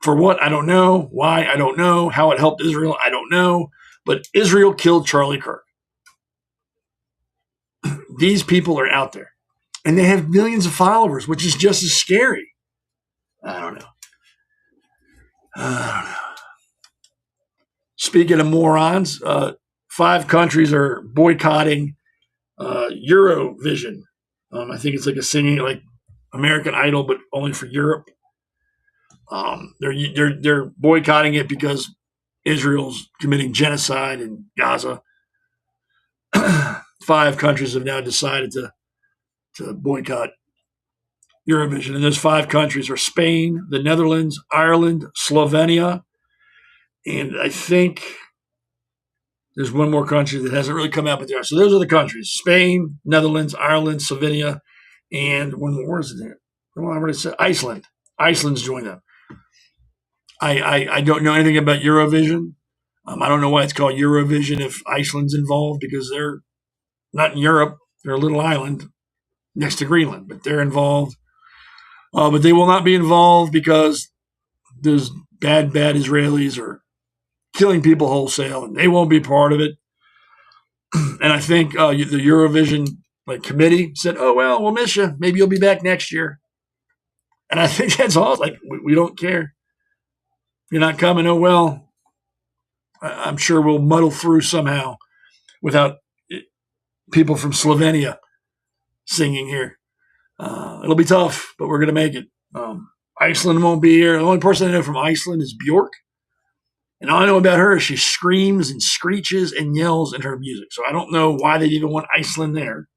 Speaker 1: For what? I don't know. Why? I don't know. How it helped Israel? I don't know. But Israel killed Charlie Kirk. These people are out there. And they have millions of followers, which is just as scary. I don't know. Speaking of morons, 5 countries are boycotting Eurovision. I think it's like a singing, like American Idol, but only for Europe. They're boycotting it because Israel's committing genocide in Gaza. 5 countries have now decided to boycott Eurovision, and those 5 countries are Spain, the Netherlands, Ireland, Slovenia, and I think there's one more country that hasn't really come out, but there are. So those are the countries: Spain, Netherlands, Ireland, Slovenia, and one more. Is it? Well, I already said Iceland. Iceland's joined them. I don't know anything about Eurovision. I don't know why it's called Eurovision if Iceland's involved, because they're not in Europe. They're a little island next to Greenland, but they're involved. But they will not be involved because those bad Israelis are killing people wholesale, and they won't be part of it. And I think the Eurovision committee said, "Oh well, we'll miss you. Maybe you'll be back next year." And I think that's all. Like we don't care. You're not coming. Oh well. I'm sure we'll muddle through somehow without people from Slovenia singing here. It'll be tough, but we're going to make it. Iceland won't be here. The only person I know from Iceland is Bjork. And all I know about her is she screams and screeches and yells in her music. So I don't know why they'd even want Iceland there,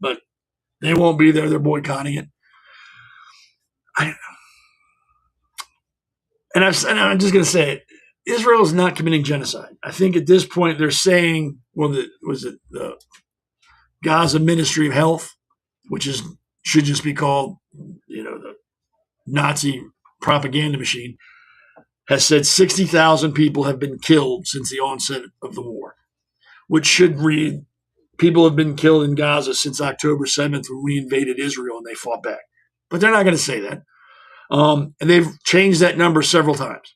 Speaker 1: but they won't be there. They're boycotting it. And I'm just going to say it. Israel is not committing genocide. I think at this point they're saying, well, the Gaza Ministry of Health, which should just be called, the Nazi propaganda machine, has said 60,000 people have been killed since the onset of the war, which should read, people have been killed in Gaza since October 7th when we invaded Israel and they fought back. But they're not going to say that. And they've changed that number several times.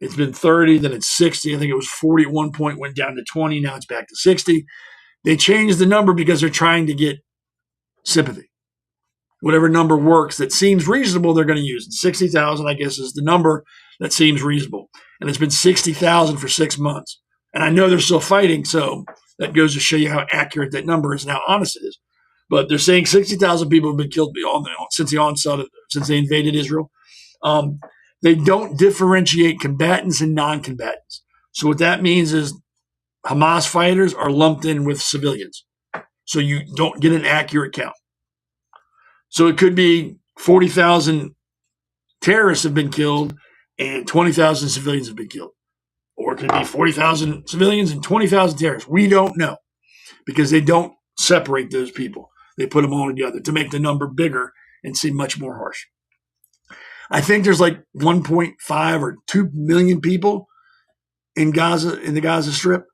Speaker 1: It's been 30, then it's 60. I think it was 40 at one point, went down to 20. Now it's back to 60. They changed the number because they're trying to get sympathy. Whatever number works that seems reasonable, they're going to use it. 60,000, I guess, is the number that seems reasonable. And it's been 60,000 for 6 months. And I know they're still fighting, so that goes to show you how accurate that number is and how honest it is. But they're saying 60,000 people have been killed since the onset since they invaded Israel. They don't differentiate combatants and non-combatants. So what that means is Hamas fighters are lumped in with civilians. So you don't get an accurate count. So it could be 40,000 terrorists have been killed and 20,000 civilians have been killed. Or it could be 40,000 civilians and 20,000 terrorists. We don't know because they don't separate those people. They put them all together to make the number bigger and seem much more harsh. I think there's like 1.5 or 2 million people in Gaza, in the Gaza Strip,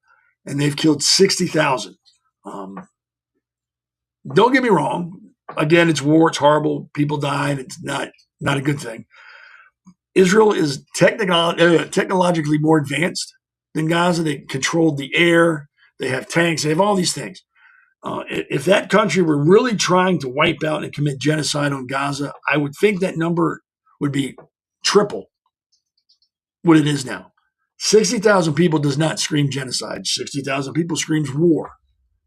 Speaker 1: and they've killed 60,000. Don't get me wrong. Again, it's war. It's horrible. People died. It's not a good thing. Israel is technologically more advanced than Gaza. They controlled the air. They have tanks. They have all these things. If that country were really trying to wipe out and commit genocide on Gaza, I would think that number would be triple what it is now. 60,000 people does not scream genocide. 60,000 people screams war.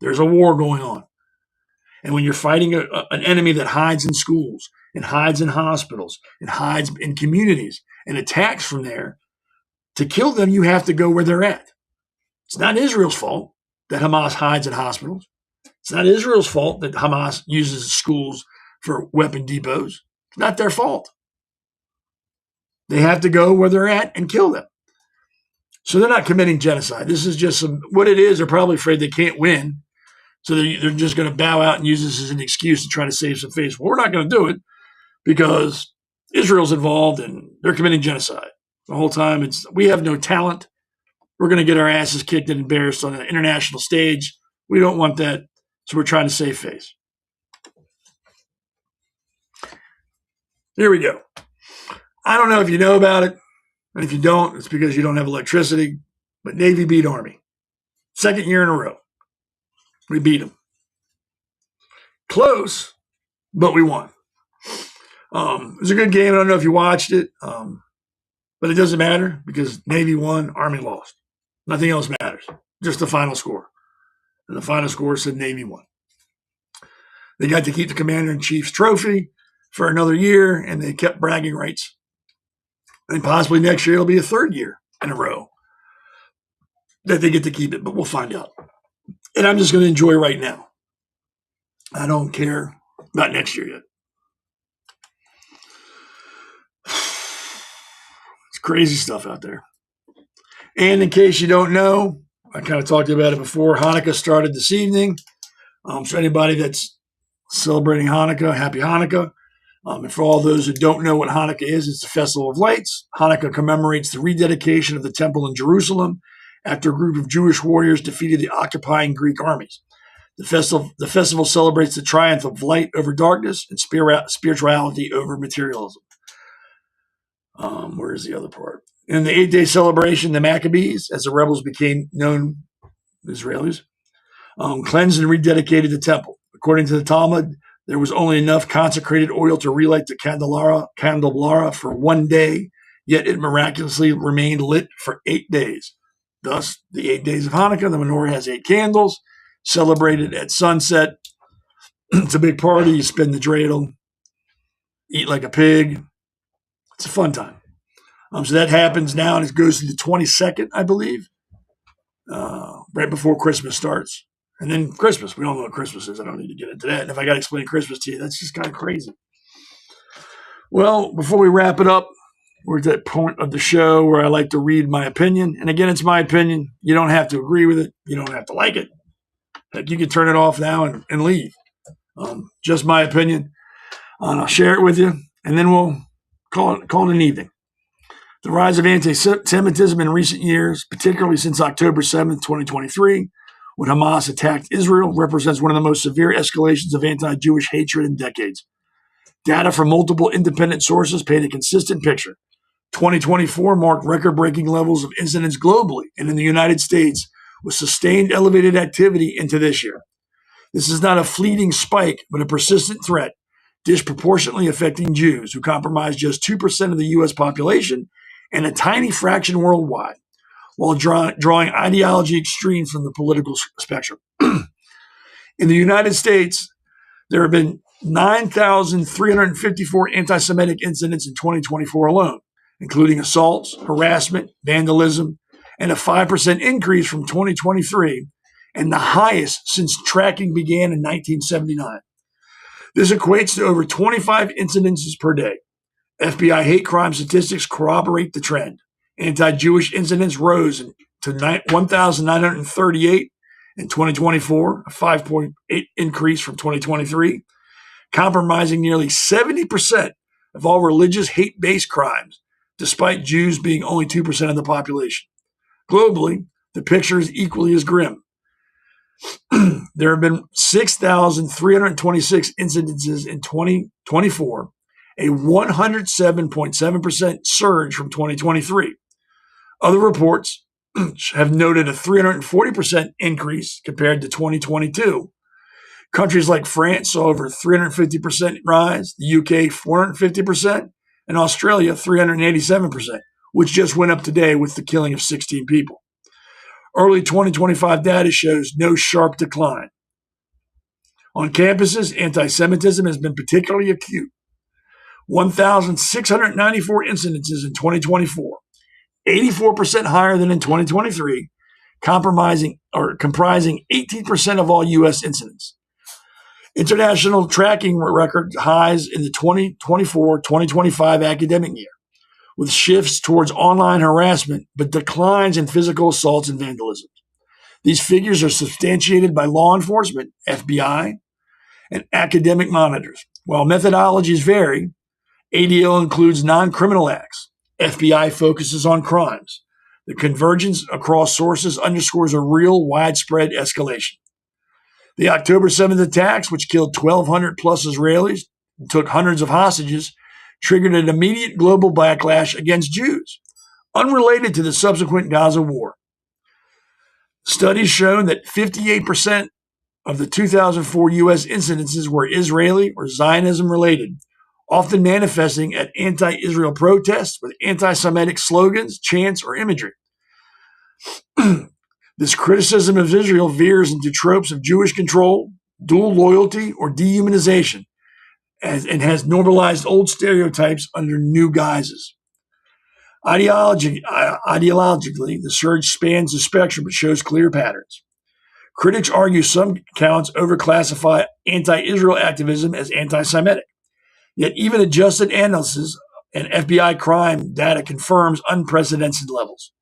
Speaker 1: There's a war going on. And when you're fighting an enemy that hides in schools and hides in hospitals and hides in communities and attacks from there, to kill them, you have to go where they're at. It's not Israel's fault that Hamas hides in hospitals. It's not Israel's fault that Hamas uses schools for weapon depots. It's not their fault. They have to go where they're at and kill them. So they're not committing genocide. This is just what it is. They're probably afraid they can't win. So they're just going to bow out and use this as an excuse to try to save some face. Well, we're not going to do it because Israel's involved and they're committing genocide. The whole time we have no talent. We're going to get our asses kicked and embarrassed on an international stage. We don't want that. So we're trying to save face. Here we go. I don't know if you know about it. And if you don't, it's because you don't have electricity. But Navy beat Army. Second year in a row. We beat them. Close, but we won. It was a good game. I don't know if you watched it, but it doesn't matter because Navy won, Army lost. Nothing else matters. Just the final score. And the final score said Navy won. They got to keep the Commander-in-Chief's trophy for another year, and they kept bragging rights. And possibly next year it'll be a third year in a row that they get to keep it, but we'll find out. And I'm just going to enjoy right now. I don't care about next year yet. It's crazy stuff out there. And in case you don't know, I kind of talked about it before, Hanukkah started this evening. So anybody that's celebrating Hanukkah, happy Hanukkah. And for all those who don't know what Hanukkah is, it's the Festival of Lights. Hanukkah commemorates the rededication of the temple in Jerusalem after a group of Jewish warriors defeated the occupying Greek armies. The festival celebrates the triumph of light over darkness and spirituality over materialism. Where's the other part? In the 8-day celebration, the Maccabees, as the rebels became known, Israelis, cleansed and rededicated the temple. According to the Talmud, there was only enough consecrated oil to relight the candelabra for 1 day, yet it miraculously remained lit for 8 days. Thus, the 8 days of Hanukkah, the menorah has 8 candles, celebrated at sunset. It's a big party. You spin the dreidel, eat like a pig. It's a fun time. So that happens now, and it goes to the 22nd, I believe, right before Christmas starts. And then Christmas. We all know what Christmas is. I don't need to get into that. And if I got to explain Christmas to you, that's just kind of crazy. Well, before we wrap it up, we're at that point of the show where I like to read my opinion. And again, it's my opinion. You don't have to agree with it. You don't have to like it. Heck, you can turn it off now and leave. Just my opinion. And I'll share it with you. And then we'll call it an evening. The rise of anti-Semitism in recent years, particularly since October 7th, 2023, when Hamas attacked Israel, represents one of the most severe escalations of anti-Jewish hatred in decades. Data from multiple independent sources paint a consistent picture. 2024 marked record-breaking levels of incidents globally and in the United States, with sustained elevated activity into this year. This is not a fleeting spike, but a persistent threat, disproportionately affecting Jews, who comprise just 2% of the U.S. population and a tiny fraction worldwide, while drawing ideology extremes from the political spectrum. In the United States, there have been 9,354 anti-Semitic incidents in 2024 alone, including assaults, harassment, vandalism, and a 5% increase from 2023, and the highest since tracking began in 1979. This equates to over 25 incidences per day. FBI hate crime statistics corroborate the trend. Anti-Jewish incidents rose to 1,938 in 2024, a 5.8 increase from 2023, compromising nearly 70% of all religious hate-based crimes, despite Jews being only 2% of the population. Globally, the picture is equally as grim. There have been 6,326 incidences in 2024, a 107.7% surge from 2023. Other reports have noted a 340% increase compared to 2022. Countries like France saw over 350% rise, the UK 450%, and Australia 387%, which just went up today with the killing of 16 people. Early 2025 data shows no sharp decline. On campuses, anti-Semitism has been particularly acute. 1,694 incidences in 2024, 84% higher than in 2023, comprising 18% of all U.S. incidents. International tracking record highs in the 2024-2025 academic year, with shifts towards online harassment, but declines in physical assaults and vandalism. These figures are substantiated by law enforcement, FBI, and academic monitors. While methodologies vary, ADL includes non-criminal acts. FBI focuses on crimes. The convergence across sources underscores a real widespread escalation. The October 7th attacks, which killed 1,200 plus Israelis and took hundreds of hostages, triggered an immediate global backlash against Jews, unrelated to the subsequent Gaza war. Studies shown that 58% of the 2004 U.S. incidences were Israeli or Zionism related, often manifesting at anti-Israel protests with anti-Semitic slogans, chants, or imagery. This criticism of Israel veers into tropes of Jewish control, dual loyalty, or dehumanization, and has normalized old stereotypes under new guises. Ideologically, the surge spans the spectrum but shows clear patterns. Critics argue some accounts overclassify anti-Israel activism as anti-Semitic. Yet even adjusted analysis and FBI crime data confirms unprecedented levels.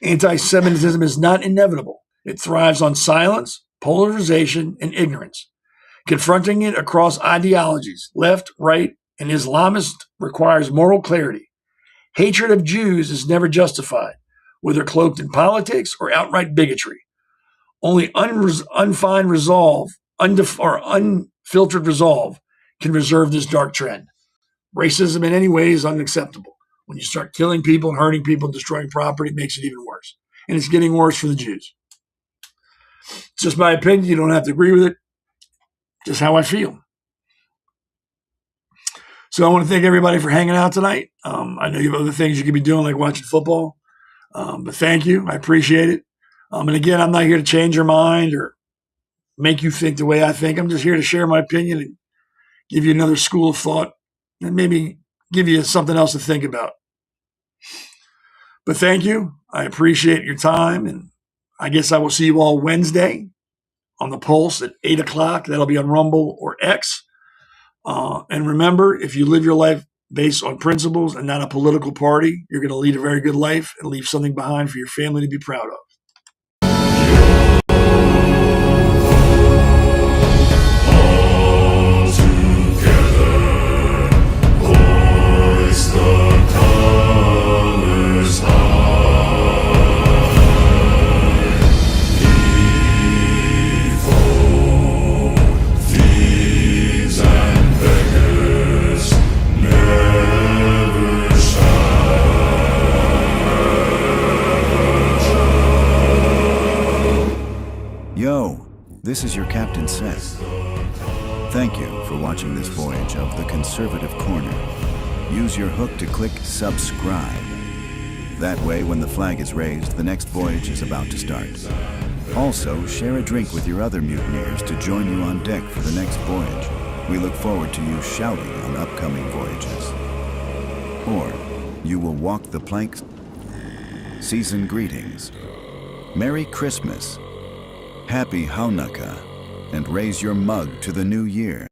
Speaker 1: Anti-Semitism is not inevitable. It thrives on silence, polarization, and ignorance. Confronting it across ideologies, left, right, and Islamist, requires moral clarity. Hatred of Jews is never justified, whether cloaked in politics or outright bigotry. Only unfiltered resolve can reserve this dark trend. Racism in any way is unacceptable. When you start killing people and hurting people and destroying property, it makes it even worse. And it's getting worse for the Jews. It's just my opinion. You don't have to agree with it. Just how I feel. So I want to thank everybody for hanging out tonight. I know you have other things you could be doing, like watching football. But thank you. I appreciate it. And again, I'm not here to change your mind or make you think the way I think. I'm just here to share my opinion and give you another school of thought and maybe give you something else to think about. But thank you. I appreciate your time. And I guess I will see you all Wednesday on the Pulse at 8 o'clock. That'll be on Rumble or X. And remember, if you live your life based on principles and not a political party, you're going to lead a very good life and leave something behind for your family to be proud of.
Speaker 4: This is your Captain Seth. Thank you for watching this voyage of the Conservative Corner. Use your hook to click subscribe. That way, when the flag is raised, the next voyage is about to start. Also, share a drink with your other mutineers to join you on deck for the next voyage. We look forward to you shouting on upcoming voyages. Or, you will walk the planks. Season greetings. Merry Christmas. Happy Hanukkah, and raise your mug to the new year.